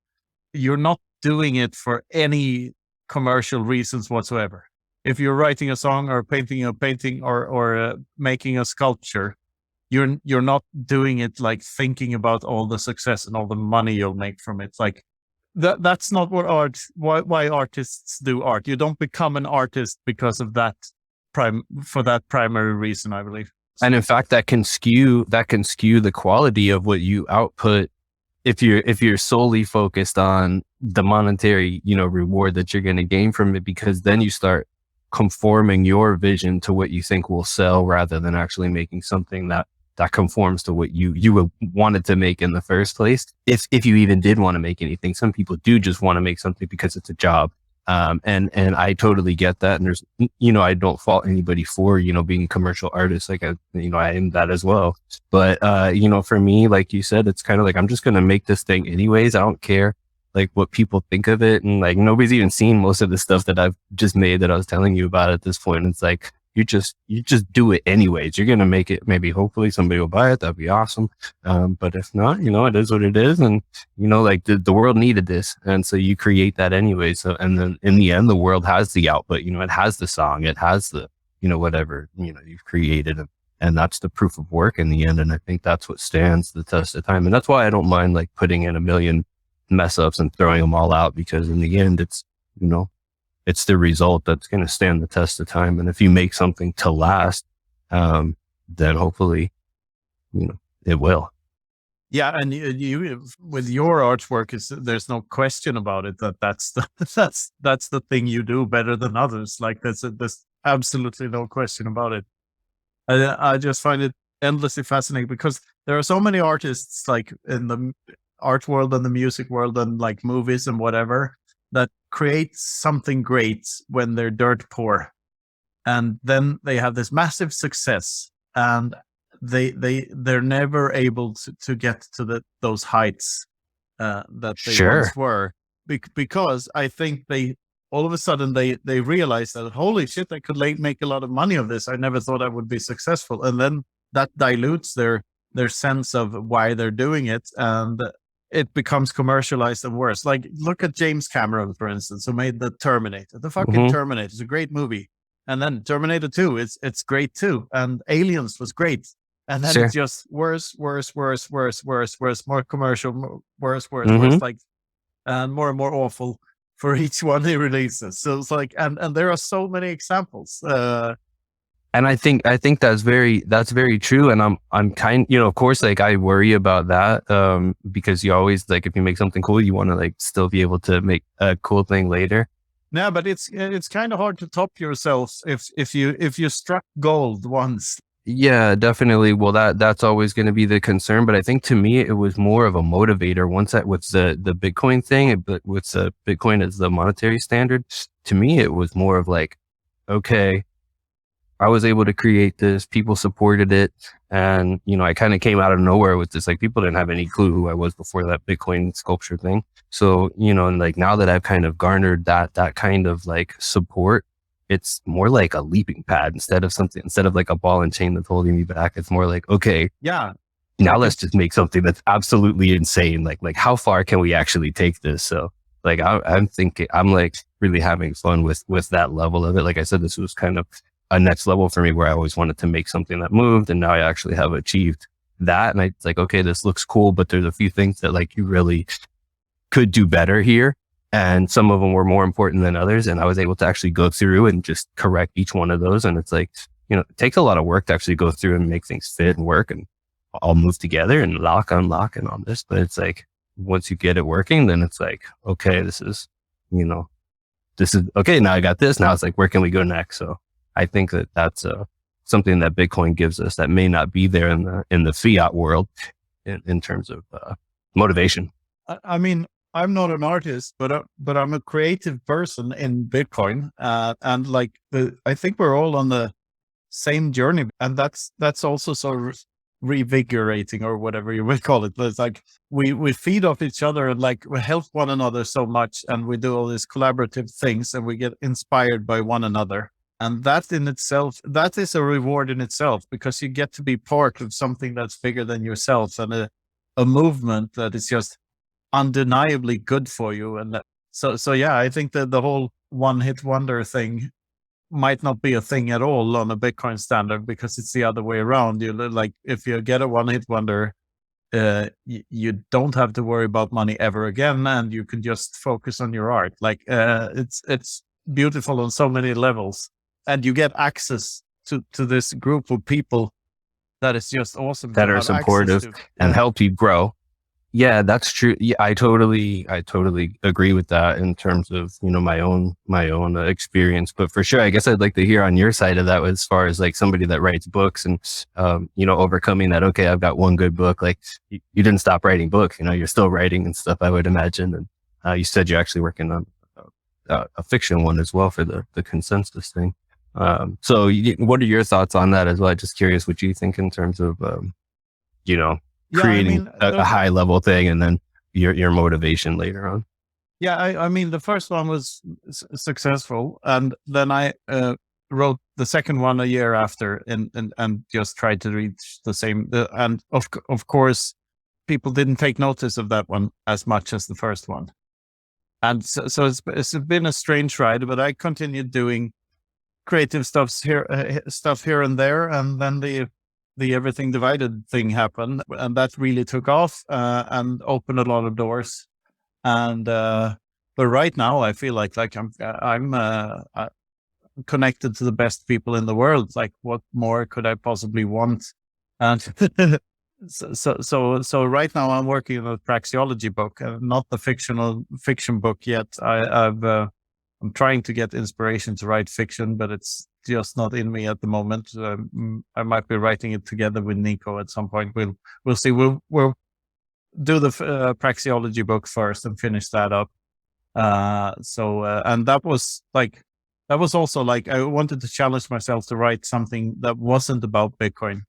you're not doing it for any commercial reasons whatsoever. If you're writing a song or painting a painting or making a sculpture, you're not doing it like thinking about all the success and all the money you'll make from it. Like, that's not what why artists do art. You don't become an artist because of that for that primary reason, I believe. And in fact, that can skew the quality of what you output if you're solely focused on the monetary, reward that you're going to gain from it, because then you start conforming your vision to what you think will sell rather than actually making something that conforms to what you wanted to make in the first place. If you even did want to make anything, some people do just want to make something because it's a job. And I totally get that. And there's, I don't fault anybody for, being commercial artists. Like, I am that as well. But, for me, like you said, it's kind of like, I'm just going to make this thing anyways. I don't care like what people think of it. And like, nobody's even seen most of the stuff that I've just made that I was telling you about at this point. It's like, you just do it anyways. You're going to make it. Maybe hopefully somebody will buy it. That'd be awesome. But if not, it is what it is. And, like the world needed this. And so you create that anyway. So, and then in the end, the world has the output, it has the song, it has the, whatever, you've created. And that's the proof of work in the end. And I think that's what stands the test of time. And that's why I don't mind like putting in a million mess ups and throwing them all out, because in the end, it's, it's the result that's going to stand the test of time. And if you make something to last, then hopefully, it will. Yeah. And you with your artwork, there's no question about it that's the thing you do better than others. Like there's absolutely no question about it. I just find it endlessly fascinating because there are so many artists like in the art world and the music world and like movies and whatever that create something great when they're dirt poor, and then they have this massive success, and they're never able to get to those heights that they once were, because I think they all of a sudden they realize that, holy shit, I could make a lot of money of this. I never thought I would be successful, and then that dilutes their sense of why they're doing it, and it becomes commercialized and worse. Like, look at James Cameron, for instance, who made the Terminator. The fucking Terminator is a great movie. And then Terminator 2, it's great too. And Aliens was great. And then it's just worse, more commercial, worse, like, and more awful for each one he releases. So it's like, and there are so many examples. And I think that's very true. And I'm kind, of course, like I worry about that, because you always like, if you make something cool, you want to like still be able to make a cool thing later. Yeah, but it's kind of hard to top yourself if you struck gold once. Yeah, definitely. Well, that's always going to be the concern. But I think to me, it was more of a motivator once that with the Bitcoin thing, but with the Bitcoin as the monetary standard, to me, it was more of like, okay, I was able to create this, people supported it. And, I kind of came out of nowhere with this. Like, people didn't have any clue who I was before that Bitcoin sculpture thing. So, and like now that I've kind of garnered that kind of like support, it's more like a leaping pad instead of like a ball and chain that's holding me back. It's more like, okay, yeah, now let's just make something that's absolutely insane. Like how far can we actually take this? So like, I'm thinking, I'm like really having fun with that level of it. Like I said, this was kind of a next level for me where I always wanted to make something that moved, and now I actually have achieved that. And it's like, okay, this looks cool, but there's a few things that like you really could do better here. And some of them were more important than others. And I was able to actually go through and just correct each one of those. And it's like, it takes a lot of work to actually go through and make things fit and work and all move together and unlock and all this. But it's like, once you get it working, then it's like, okay, this is okay. Now I got this. Now it's like, where can we go next? So I think that's something that Bitcoin gives us that may not be there in the fiat world in terms of motivation. I mean, I'm not an artist, but I'm a creative person in Bitcoin, and like I think we're all on the same journey, and that's also so revigorating, or whatever you would call it. It's like we feed off each other and like we help one another so much, and we do all these collaborative things, and we get inspired by one another. And that in itself, that is a reward in itself, because you get to be part of something that's bigger than yourself, and a movement that is just undeniably good for you. And so yeah, I think that the whole one-hit wonder thing might not be a thing at all on a Bitcoin standard, because it's the other way around. You like, if you get a one-hit wonder, you don't have to worry about money ever again, and you can just focus on your art. Like it's beautiful on so many levels, and you get access to this group of people that is just awesome, that are supportive and help you grow. Yeah, that's true. Yeah, I totally agree with that in terms of, my own experience. But for sure, I guess I'd like to hear on your side of that as far as like somebody that writes books and, overcoming that. Okay, I've got one good book. Like you didn't stop writing books, you're still writing and stuff, I would imagine. And you said you're actually working on a fiction one as well for the consensus thing. So what are your thoughts on that as well? Just curious what you think in terms of, creating a high level thing and then your motivation later on. Yeah, I mean, the first one was successful, and then I wrote the second one a year after, and just tried to reach the same. And of course, people didn't take notice of that one as much as the first one, and so it's been a strange ride. But I continued doing creative stuff here and there, and then the Everything Divided thing happened, and that really took off and opened a lot of doors. And but right now I feel like I'm connected to the best people in the world. Like, what more could I possibly want? And so right now I'm working on a praxeology book, not the fiction book yet. I'm trying to get inspiration to write fiction, but it's just not in me at the moment. I might be writing it together with Nico at some point. We'll see. We'll do the praxeology book first and finish that up. And that was also like, I wanted to challenge myself to write something that wasn't about Bitcoin,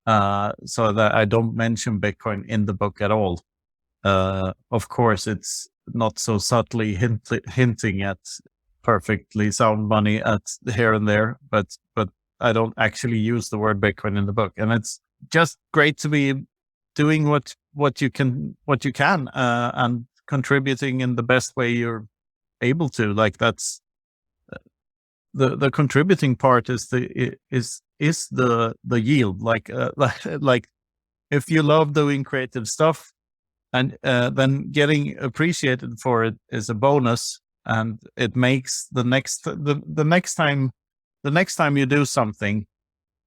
so that I don't mention Bitcoin in the book at all. Of course, it's not so subtly hinting at perfectly sound money at here and there, but I don't actually use the word Bitcoin in the book. And it's just great to be doing what you can and contributing in the best way you're able to. Like, that's the contributing part is the yield. Like if you love doing creative stuff, and then getting appreciated for it is a bonus, and it makes the next time you do something,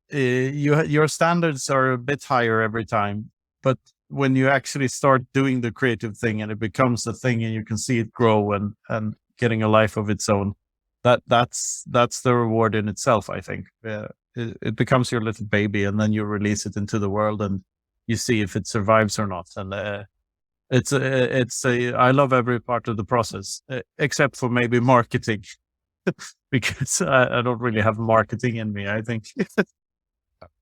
your standards are a bit higher every time. But when you actually start doing the creative thing and it becomes a thing and you can see it grow and getting a life of its own, that's the reward in itself, I think. It becomes your little baby, and then you release it into the world and you see if it survives or not. And I love every part of the process, except for maybe marketing, because I don't really have marketing in me, I think.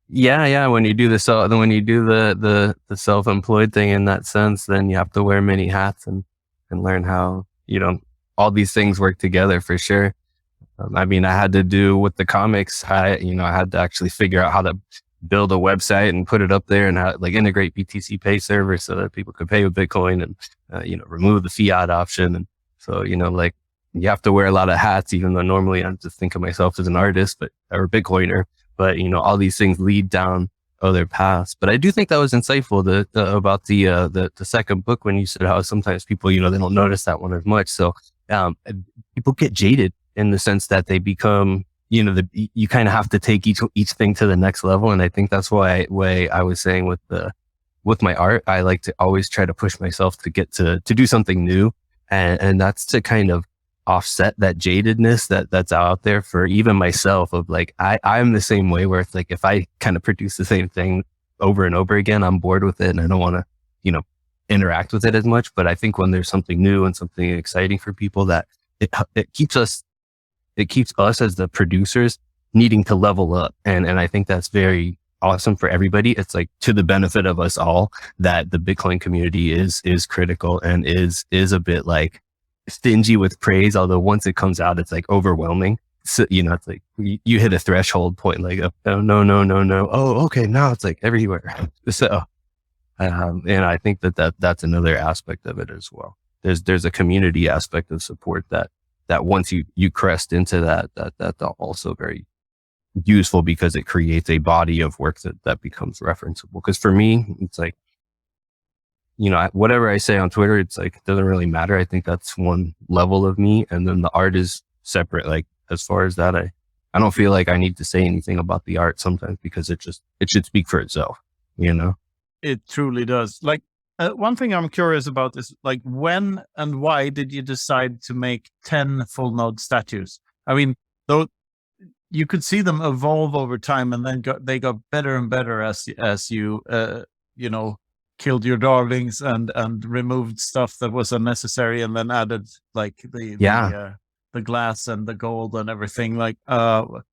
Yeah. When you do the self-employed thing in that sense, then you have to wear many hats and learn how, all these things work together for sure. I mean, I had to do with the comics. I had to actually figure out how to build a website and put it up there and how, like, integrate BTC Pay server so that people could pay with Bitcoin and, remove the fiat option. And so, like, you have to wear a lot of hats, even though normally I just think of myself as an artist, or a Bitcoiner, but, all these things lead down other paths. But I do think that was insightful about the second book, when you said how sometimes people, they don't notice that one as much. So, people get jaded in the sense that they become, you kind of have to take each thing to the next level. And I think that's why I was saying with my art, I like to always try to push myself to get to do something new. And that's to kind of offset that jadedness that's out there for even myself, of like, I'm the same way, where it's like, if I kind of produce the same thing over and over again, I'm bored with it and I don't want to, interact with it as much. But I think when there's something new and something exciting for people, that it keeps us as the producers needing to level up. And I think that's very awesome for everybody. It's like to the benefit of us all that the Bitcoin community is critical and is a bit like stingy with praise. Although once it comes out, it's like overwhelming. So, it's like you hit a threshold point, like, oh, no. Oh, okay. Now it's like everywhere. So, and I think that's another aspect of it as well. There's a community aspect of support that once you crest into that's also very useful, because it creates a body of work that becomes referenceable. Because for me, it's like, whatever I say on Twitter, it's like, it doesn't really matter. I think that's one level of me. And then the art is separate. Like, as far as that, I don't feel like I need to say anything about the art sometimes, because it should speak for itself, It truly does. Like, One thing I'm curious about is like when and why did you decide to make 10 full node statues? I mean, though you could see them evolve over time, and then they got better and better as you killed your darlings and removed stuff that was unnecessary, and then added like the glass and the gold and everything. Like so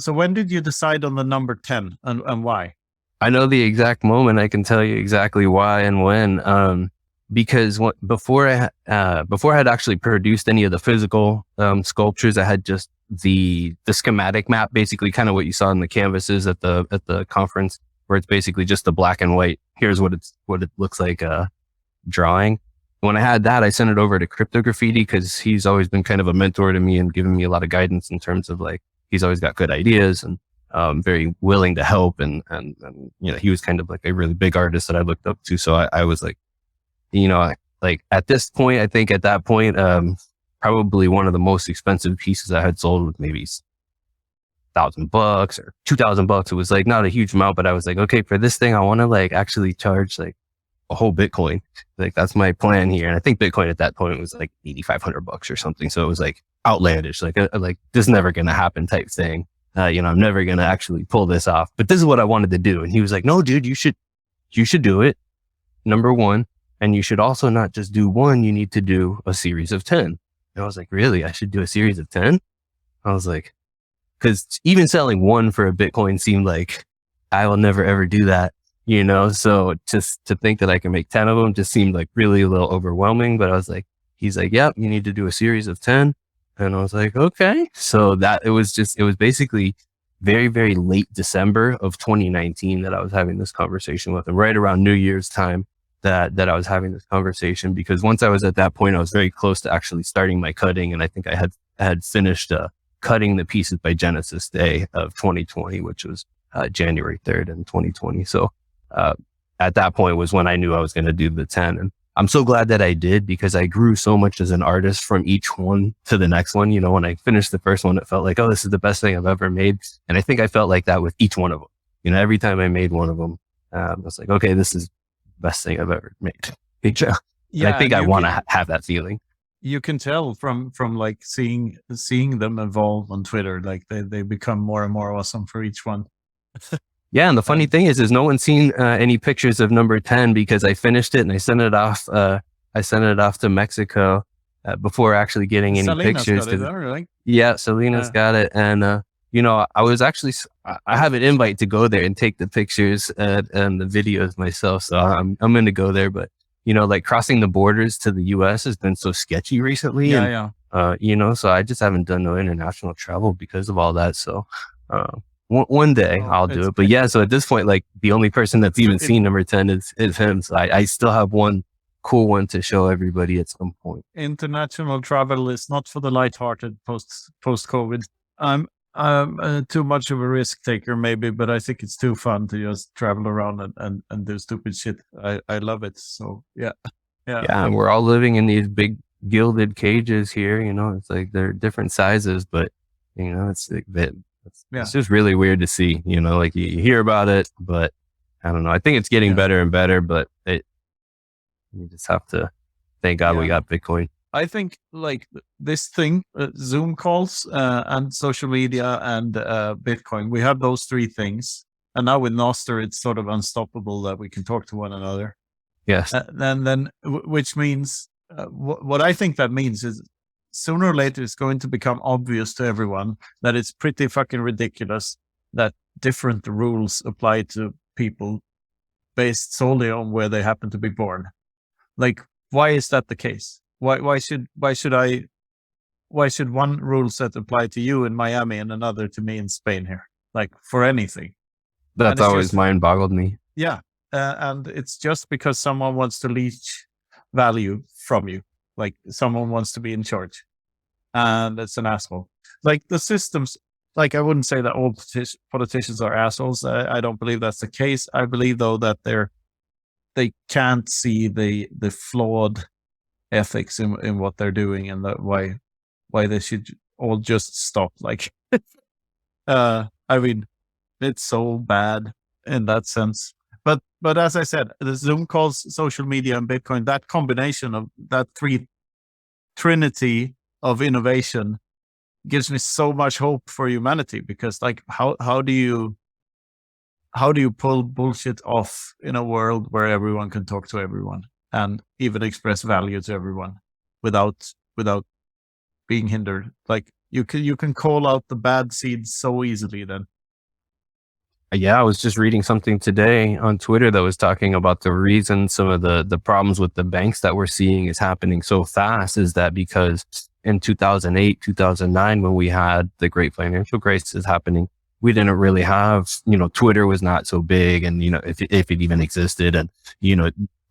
when did you decide on the number 10 and why? I know the exact moment. I can tell you exactly why and when. Because before I had actually produced any of the physical sculptures, I had just the schematic map, basically kind of what you saw in the canvases at the conference, where it's basically just the black and white. Here's what it looks like drawing. When I had that, I sent it over to Crypto Graffiti because he's always been kind of a mentor to me and given me a lot of guidance in terms of like, he's always got good ideas and very willing to help. And he was kind of like a really big artist that I looked up to. So I was like, like at this point, I think at that point, probably one of the most expensive pieces I had sold was maybe $1,000 or $2,000. It was like not a huge amount, but I was like, okay, for this thing, I want to like actually charge like a whole Bitcoin. Like that's my plan here. And I think Bitcoin at that point was like $8,500 or something. So it was like outlandish, like this is never going to happen type thing. I'm never going to actually pull this off, but this is what I wanted to do. And he was like, no, dude, you should do it. Number one. And you should also not just do one, you need to do a series of 10. And I was like, really? I should do a series of 10? I was like, because even selling one for a Bitcoin seemed like I will never ever do that, So just to think that I can make 10 of them just seemed like really a little overwhelming. But I was like, he's like, yep, you need to do a series of 10. And I was like, okay. So it was basically very, very late December of 2019 that I was having this conversation with him, right around New Year's time. That I was having this conversation, because once I was at that point, I was very close to actually starting my cutting. And I think I had finished cutting the pieces by Genesis Day of 2020, which was January 3rd in 2020. So at that point was when I knew I was going to do the 10. And I'm so glad that I did, because I grew so much as an artist from each one to the next one. When I finished the first one, it felt like, oh, this is the best thing I've ever made. And I think I felt like that with each one of them. Every time I made one of them, I was like, okay, this is best thing I've ever made. Yeah, and I think I want to have that feeling. You can tell from like seeing them evolve on Twitter, like they become more and more awesome for each one. Yeah, and the funny thing is no one's seen any pictures of number 10, because I finished it and I sent it off. I sent it off to Mexico before actually getting any Selena's pictures. Got it, right? Yeah, Selena's got it, and I was actually, I have an invite to go there and take the pictures and the videos myself. So I'm going to go there, but like crossing the borders to the US has been so sketchy recently. Yeah. So I just haven't done no international travel because of all that. So, one day I'll do it, but yeah. So at this point, like the only person that's even seen number 10 is him. So I still have one cool one to show everybody at some point. International travel is not for the lighthearted post COVID. I'm too much of a risk taker maybe, but I think it's too fun to just travel around and do stupid shit. I love it. So yeah. And we're all living in these big gilded cages here. It's like they're different sizes, but it's like it's just really weird to see. Like you hear about it, but I don't know. I think it's getting better and better, but you just have to thank God we got Bitcoin. I think like this thing, Zoom calls and social media and Bitcoin, we have those three things. And now with Nostr, it's sort of unstoppable that we can talk to one another. Yes. And then, which means, what I think that means is sooner or later, it's going to become obvious to everyone that it's pretty fucking ridiculous that different rules apply to people based solely on where they happen to be born. Like, why is that the case? Why should one rule set apply to you in Miami and another to me in Spain here? Like for anything. That's always mind boggled me. Yeah. And it's just because someone wants to leech value from you. Like someone wants to be in charge. And it's an asshole. Like the systems, like I wouldn't say that all politicians are assholes. I don't believe that's the case. I believe though that they can't see the flawed ethics in what they're doing, and that why they should all just stop. Like, I mean, it's so bad in that sense. But as I said, the Zoom calls, social media, and Bitcoin, that combination of that trinity of innovation gives me so much hope for humanity, because like how do you pull bullshit off in a world where everyone can talk to everyone and even express value to everyone without being hindered? Like you can call out the bad seeds so easily then. Yeah, I was just reading something today on Twitter that was talking about the reason some of the problems with the banks that we're seeing is happening so fast is that because in 2008, 2009, when we had the great financial crisis happening, we didn't really have, Twitter was not so big, and, if it even existed, and,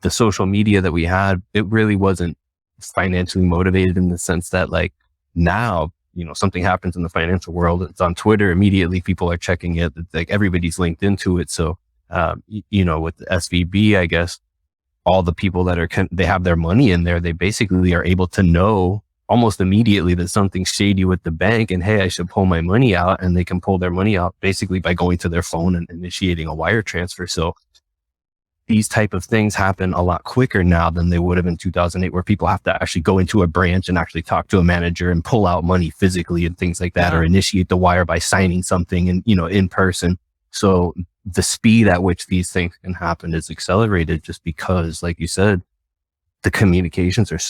the social media that we had, it really wasn't financially motivated in the sense that like now, something happens in the financial world, it's on Twitter, immediately people are checking it. It's like everybody's linked into it. So, with the SVB, I guess all the people that they have their money in there, they basically are able to know almost immediately that something's shady with the bank and, hey, I should pull my money out, and they can pull their money out basically by going to their phone and initiating a wire transfer. So these type of things happen a lot quicker now than they would have in 2008, where people have to actually go into a branch and actually talk to a manager and pull out money physically and things like that, or initiate the wire by signing something and, in person. So the speed at which these things can happen is accelerated just because, like you said, the communications are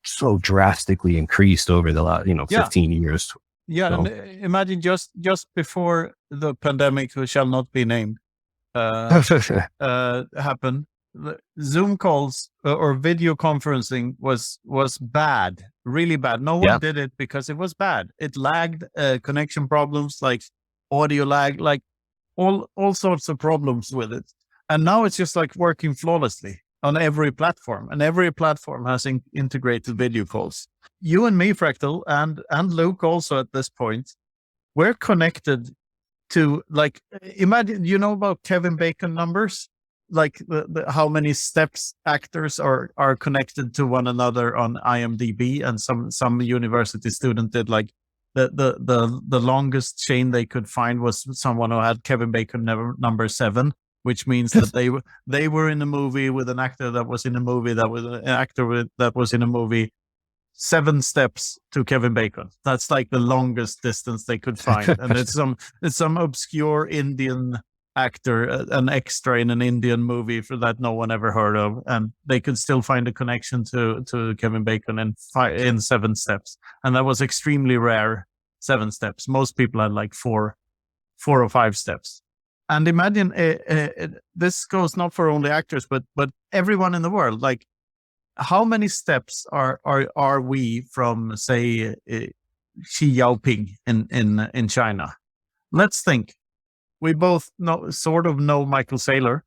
so drastically increased over the last, 15 years. Yeah. So. And imagine just before the pandemic, who shall not be named, happen, Zoom calls or video conferencing was bad, really bad. No one did it because it was bad. It lagged, connection problems, like audio lag, like all sorts of problems with it. And now it's just like working flawlessly on every platform, and every platform has integrated video calls. You and me, Fractal, and Luke also at this point, we're connected to, like, imagine, about Kevin Bacon numbers, like the how many steps actors are connected to one another on IMDb, and some university student did like the longest chain they could find was someone who had Kevin Bacon number 7, which means that they were in a movie with an actor that was in a movie that was an actor that was in a movie 7 steps to Kevin Bacon. That's like the longest distance they could find. And it's some obscure Indian actor, an extra in an Indian movie for that no one ever heard of. And they could still find a connection to Kevin Bacon in 7 steps. And that was extremely rare, 7 steps. Most people had like 4 or 5 steps. And imagine this goes not for only actors, but everyone in the world. Like, how many steps are we from, say, Xi Jinping in China? Let's think. We both sort of know Michael Saylor,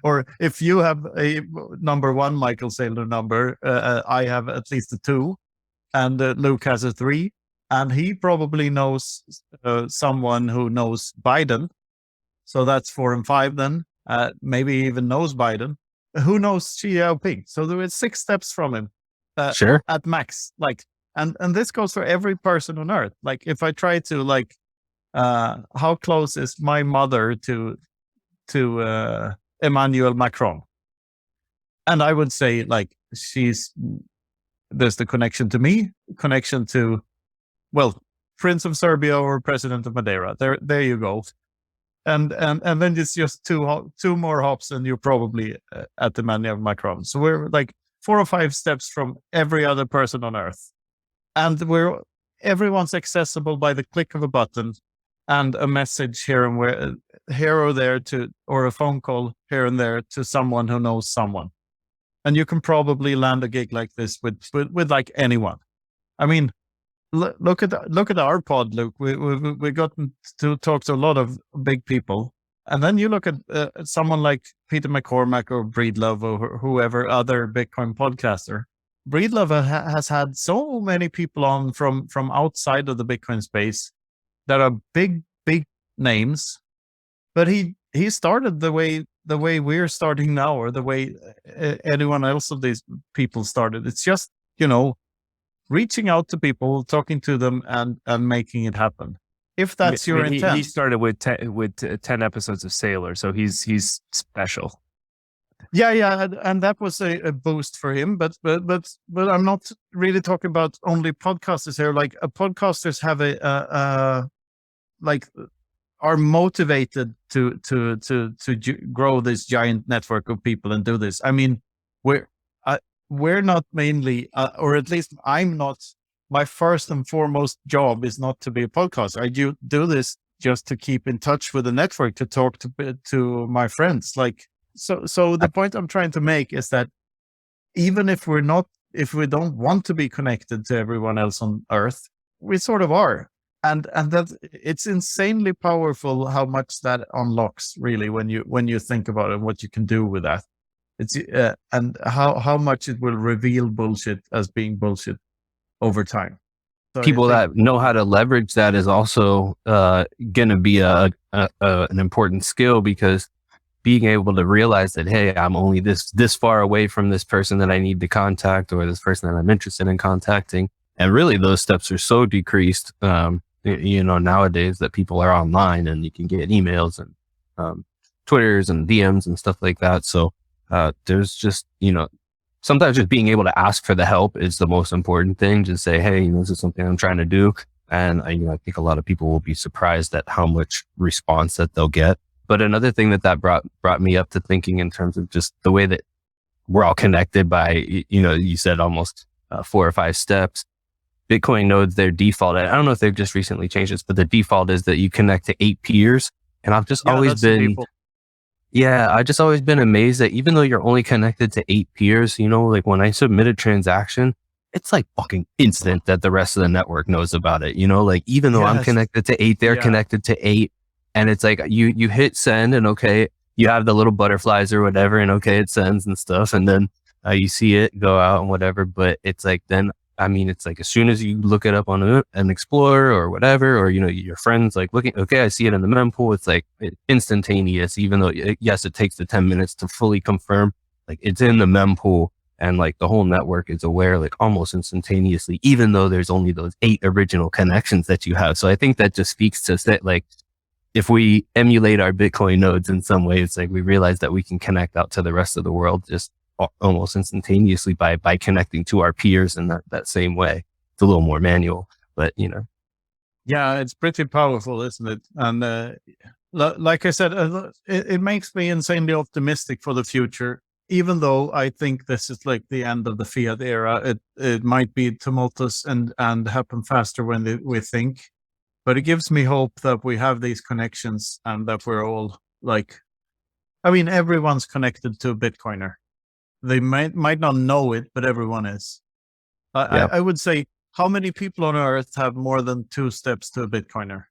or if you have a number 1 Michael Saylor number, I have at least a 2, and Luke has a 3, and he probably knows someone who knows Biden. So that's 4 and 5 then. Maybe even knows Biden. Who knows Xi Jinping? So there is 6 steps from him, sure, at max. Like, and this goes for every person on Earth. Like, if I try to like, how close is my mother to Emmanuel Macron? And I would say like there's the connection to me, connection to, well, Prince of Serbia or President of Madeira. There you go. And then it's just two more hops, and you're probably at the Emmanuel Macron. So we're like 4 or 5 steps from every other person on Earth, and everyone's accessible by the click of a button, and a message here or there or a phone call here and there to someone who knows someone. And you can probably land a gig like this with like anyone. I mean, look at our pod, Luke. We gotten to talk to a lot of big people, and then you look at someone like Peter McCormack or Breedlove or whoever other Bitcoin podcaster. Breedlove has had so many people on from outside of the Bitcoin space that are big names, but he started the way we're starting now, or the way anyone else of these people started. It's just, reaching out to people, talking to them, and making it happen. if that's your intent. He started with 10 episodes of Sailor, so he's special. Yeah, and that was a boost for him. But I'm not really talking about only podcasters here. Like podcasters have are motivated to grow this giant network of people and do this. I mean, we're not mainly, or at least I'm not. My first and foremost job is not to be a podcaster. I do this just to keep in touch with the network, to talk to my friends. Like, so the point I'm trying to make is that even if we don't want to be connected to everyone else on Earth, we sort of are. And that it's insanely powerful how much that unlocks, really, when you think about it, what you can do with that. It's and how much it will reveal bullshit as being bullshit over time. So people that know how to leverage that is also going to be an important skill, because being able to realize that, hey, I'm only this far away from this person that I need to contact, or this person that I'm interested in contacting, and really those steps are so decreased. Nowadays that people are online and you can get emails and Twitters and DMs and stuff like that. So there's just, sometimes just being able to ask for the help is the most important thing. Just say, hey, this is something I'm trying to do. And I think a lot of people will be surprised at how much response that they'll get. But another thing that brought me up to thinking in terms of just the way that we're all connected by, you said almost 4 or 5 steps. Bitcoin nodes, their default, I don't know if they've just recently changed this, but the default is that you connect to 8 peers. And I've just always been amazed that even though you're only connected to 8 peers, like when I submit a transaction, it's like fucking instant that the rest of the network knows about it. Like even though I'm connected to 8, they're connected to 8. And it's like you hit send and okay, you have the little butterflies or whatever, and okay, it sends and stuff. And then you see it go out and whatever. But it's like it's like as soon as you look it up on an Explorer or whatever, or, your friends like looking, okay, I see it in the mempool. It's like instantaneous, even though, yes, it takes the 10 minutes to fully confirm, like it's in the mempool, and like the whole network is aware, like almost instantaneously, even though there's only those 8 original connections that you have. So I think that just speaks to that, like, if we emulate our Bitcoin nodes in some way, it's like we realize that we can connect out to the rest of the world just almost instantaneously by connecting to our peers in that same way. It's a little more manual, but yeah, it's pretty powerful, isn't it? And like I said, it makes me insanely optimistic for the future, even though I think this is like the end of the fiat era. It might be tumultuous and happen faster when we think, but it gives me hope that we have these connections and that we're all everyone's connected to a Bitcoiner. They might not know it, but everyone is. I would say, how many people on Earth have more than 2 steps to a Bitcoiner?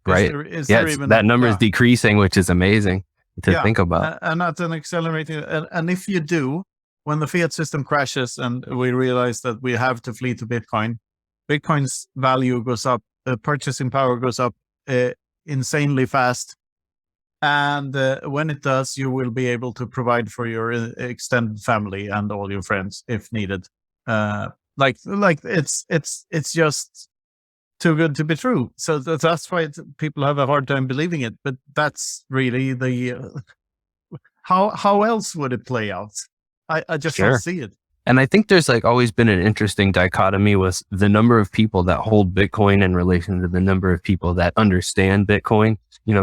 Right. That number is decreasing, which is amazing to think about. And that's an accelerating. And if you do, when the fiat system crashes and we realize that we have to flee to Bitcoin, Bitcoin's value goes up, purchasing power goes up insanely fast. And when it does, you will be able to provide for your extended family and all your friends if needed. It's just too good to be true. So that's why people have a hard time believing it. But that's really the how else would it play out? I just don't see it. And I think there's like always been an interesting dichotomy with the number of people that hold Bitcoin in relation to the number of people that understand Bitcoin,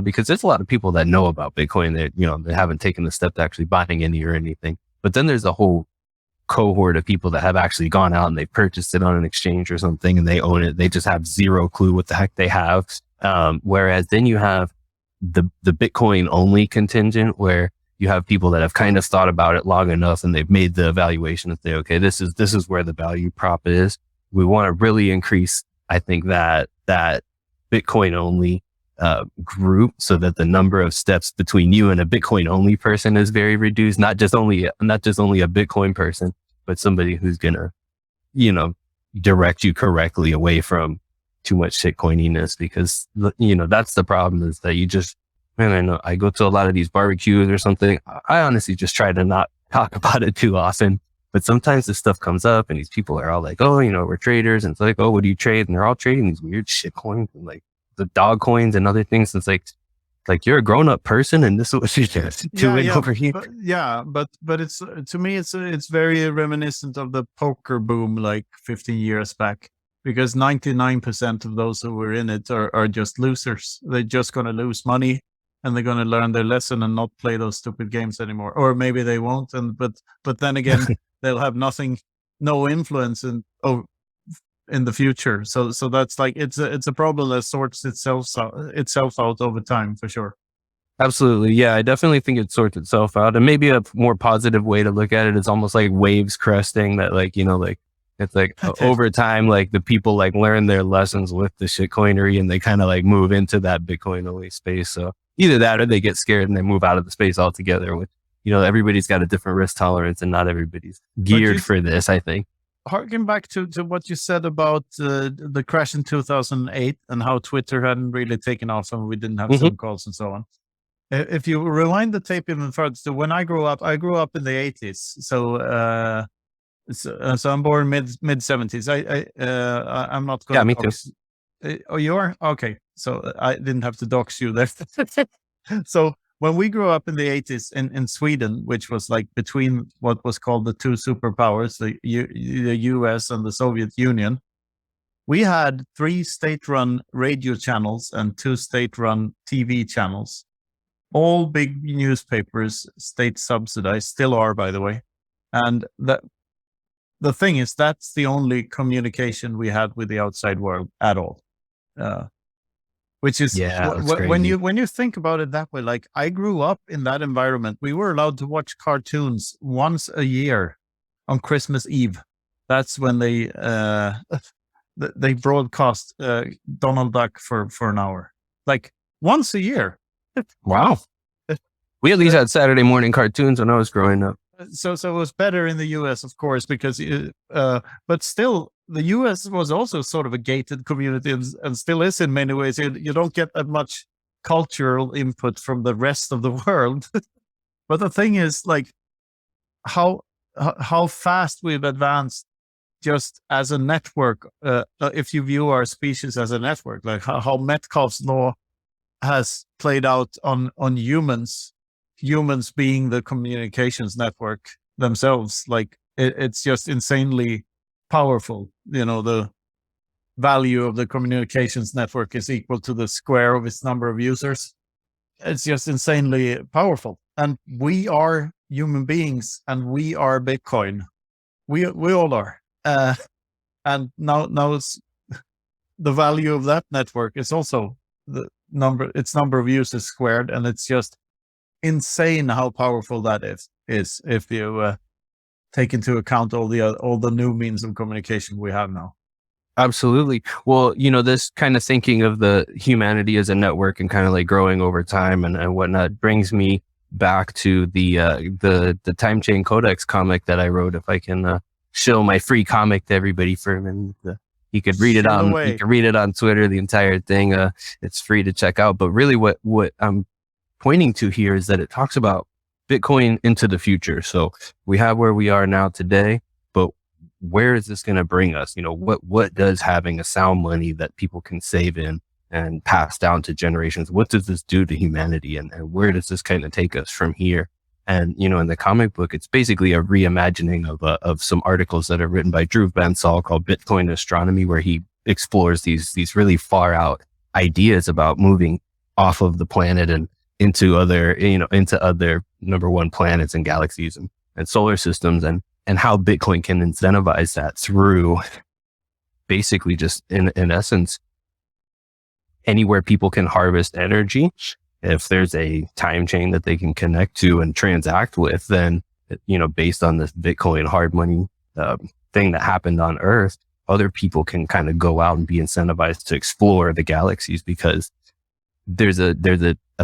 because there's a lot of people that know about Bitcoin that, they haven't taken the step to actually buying any or anything. But then there's a whole cohort of people that have actually gone out and they've purchased it on an exchange or something and they own it. They just have zero clue what the heck they have. Whereas then you have the Bitcoin only contingent where you have people that have kind of thought about it long enough and they've made the evaluation and say, okay, this is where the value prop is. We want to really increase, I think, that Bitcoin only group so that the number of steps between you and a Bitcoin only person is very reduced. Not just only a Bitcoin person, but somebody who's gonna, direct you correctly away from too much shitcoininess, because that's the problem, is that you just, I go to a lot of these barbecues or something. I honestly just try to not talk about it too often, but sometimes this stuff comes up and these people are all like, oh, we're traders. And it's like, oh, what do you trade? And they're all trading these weird shit coins. And like, the dog coins and other things. It's like you're a grown up person and this is what you're doing over here. But it's to me it's very reminiscent of the poker boom like 15 years back, because 99% of those who were in it are just losers. They're just going to lose money and they're going to learn their lesson and not play those stupid games anymore. Or maybe they won't. But then again, they'll have no influence in the future. So that's like, it's a problem that sorts itself out over time for sure. Absolutely. Yeah, I definitely think it sorts itself out. And maybe a more positive way to look at it is almost like waves cresting, that like, like, it's like over time, like the people like learn their lessons with the shitcoinery and they kind of like move into that Bitcoin only space. So either that or they get scared and they move out of the space altogether, which, everybody's got a different risk tolerance and not everybody's geared for this, I think. Harking back to what you said about the crash in 2008 and how Twitter hadn't really taken off and we didn't have Zoom calls and so on. If you rewind the tape even further, so when I grew up in the 80s. So I'm born mid 70s. I'm not going to. Yeah, me too. Oh, you are? Okay. So I didn't have to dox you there. So when we grew up in the 80s in Sweden, which was like between what was called the two superpowers, the US and the Soviet Union, we had 3 state-run radio channels and 2 state-run TV channels. All big newspapers, state subsidized, still are, by the way. And the thing is, that's the only communication we had with the outside world at all. Which is when you think about it that way, like I grew up in that environment. We were allowed to watch cartoons once a year on Christmas Eve. That's when they broadcast Donald Duck for an hour, like once a year. Wow. We at least had Saturday morning cartoons when I was growing up. So it was better in the US, of course, because but still the US was also sort of a gated community and still is in many ways. You don't get that much cultural input from the rest of the world. But the thing is, like, how fast we've advanced just as a network. If you view our species as a network, like how Metcalfe's law has played out on humans being the communications network themselves. Like it's just insanely powerful. The value of the communications network is equal to the square of its number of users. It's just insanely powerful. And we are human beings and we are Bitcoin. We all are. And now it's the value of that network is also its number of users squared, and it's just insane how powerful that is if you take into account all the new means of communication we have now. Absolutely. Well, this kind of thinking of the humanity as a network and kind of like growing over time and whatnot brings me back to the Timechain Codex comic that I wrote. If I can show my free comic to everybody for a minute. You could read it on Twitter, the entire thing. It's free to check out. But really what I'm pointing to here is that it talks about Bitcoin into the future. So we have where we are now today, but where is this going to bring us? What does having a sound money that people can save in and pass down to generations, what does this do to humanity? And where does this kind of take us from here? And, in the comic book, it's basically a reimagining of some articles that are written by Drew Van Saul called Bitcoin Astronomy, where he explores these really far out ideas about moving off of the planet and into other number one planets and galaxies and solar systems, and how Bitcoin can incentivize that through basically just in essence, anywhere people can harvest energy. If there's a time chain that they can connect to and transact with, then, based on this Bitcoin hard money thing that happened on Earth, other people can kind of go out and be incentivized to explore the galaxies, because there's a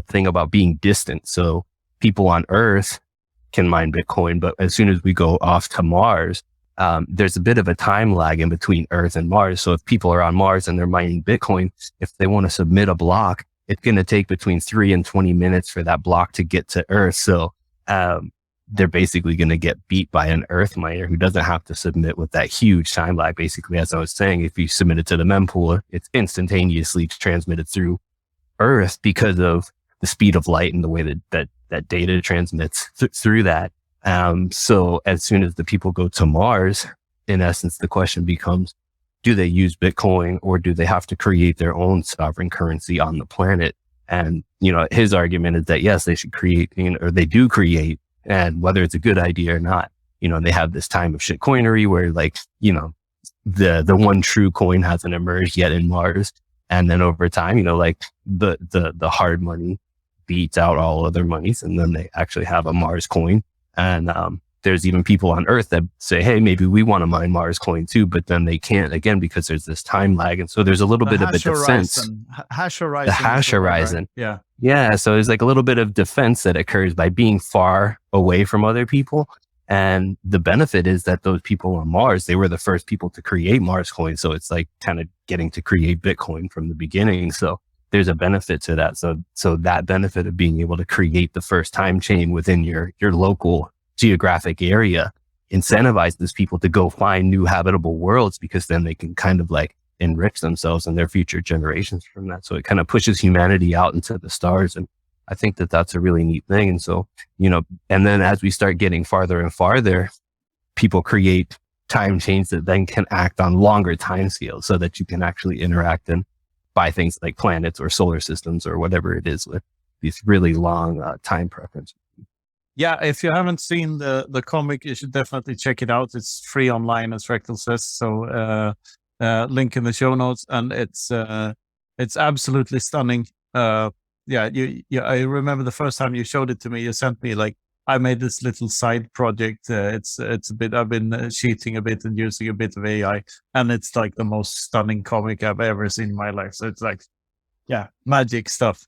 thing about being distant. So people on Earth can mine Bitcoin, but as soon as we go off to Mars, there's a bit of a time lag in between Earth and Mars. So if people are on Mars and they're mining Bitcoin, if they want to submit a block, it's going to take between 3 and 20 minutes for that block to get to Earth. So they're basically going to get beat by an Earth miner who doesn't have to submit with that huge time lag. Basically, as I was saying, if you submit it to the mempool, it's instantaneously transmitted through Earth because of the speed of light and the way that data transmits through that. So as soon as the people go to Mars, in essence, the question becomes, do they use Bitcoin or do they have to create their own sovereign currency on the planet? And, his argument is that yes, they should create, or they do create, and whether it's a good idea or not, they have this time of shitcoinery where the one true coin hasn't emerged yet in Mars. And then over time, the hard money beats out all other monies, and then they actually have a Mars coin. And there's even people on Earth that say, hey, maybe we want to mine Mars coin too, but then they can't, again, because there's this time lag. And so there's a little bit of a defense. Hash horizon. The hash horizon. Right? Yeah. So there's like a little bit of defense that occurs by being far away from other people. And the benefit is that those people on Mars, they were the first people to create Mars coin. So it's like kind of getting to create Bitcoin from the beginning. So there's a benefit to that. So that benefit of being able to create the first time chain within your local geographic area incentivizes people to go find new habitable worlds, because then they can kind of like enrich themselves and their future generations from that. So it kind of pushes humanity out into the stars. And I think that that's a really neat thing. And so, and then as we start getting farther and farther, people create time chains that then can act on longer time scales so that you can actually interact and buy things like planets or solar systems or whatever it is with these really long time preferences. Yeah, if you haven't seen the comic, you should definitely check it out. It's free online, as Fractal says. So link in the show notes, and it's absolutely stunning. I remember the first time you showed it to me, you sent me I made this little side project. It's a bit, I've been cheating a bit and using a bit of AI, and it's like the most stunning comic I've ever seen in my life. So it's magic stuff.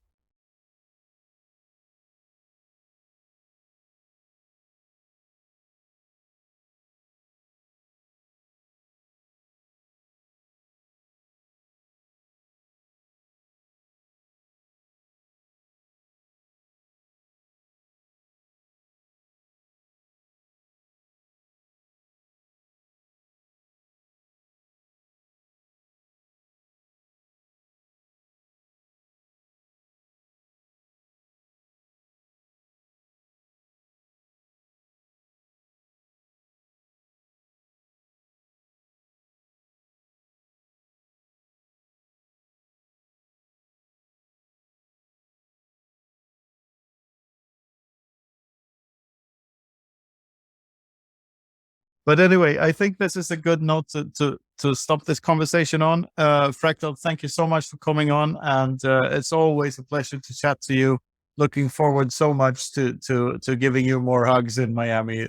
But anyway, I think this is a good note to stop this conversation on. Fractal, thank you so much for coming on, and it's always a pleasure to chat to you. Looking forward so much to giving you more hugs in Miami,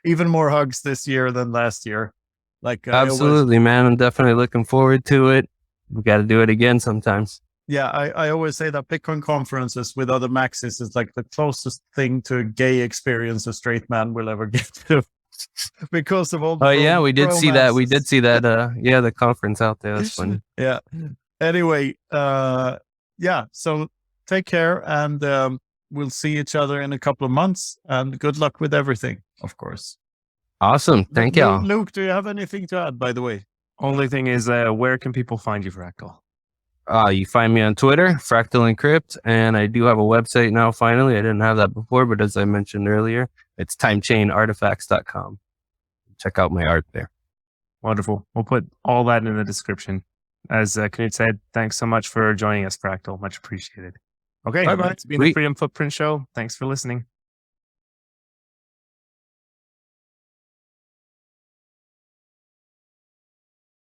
even more hugs this year than last year. Absolutely, man. I'm definitely looking forward to it. We got to do it again sometimes. Yeah, I always say that Bitcoin conferences with other maxis is like the closest thing to a gay experience a straight man will ever get to. Because of all the we did see that. We did see that. The conference out there. That's funny. Yeah. Anyway, so take care, and we'll see each other in a couple of months, and good luck with everything, of course. Awesome. Thank you. Luke, do you have anything to add, by the way? Only thing is, where can people find you, Fractal? You find me on Twitter, FractalEncrypt, and I do have a website now, finally. I didn't have that before, but as I mentioned earlier, it's timechainartifacts.com. Check out my art there. Wonderful. We'll put all that in the description. As Knut said, thanks so much for joining us, Fractal. Much appreciated. Okay, bye-bye. It's been the Freedom Footprint Show. Thanks for listening.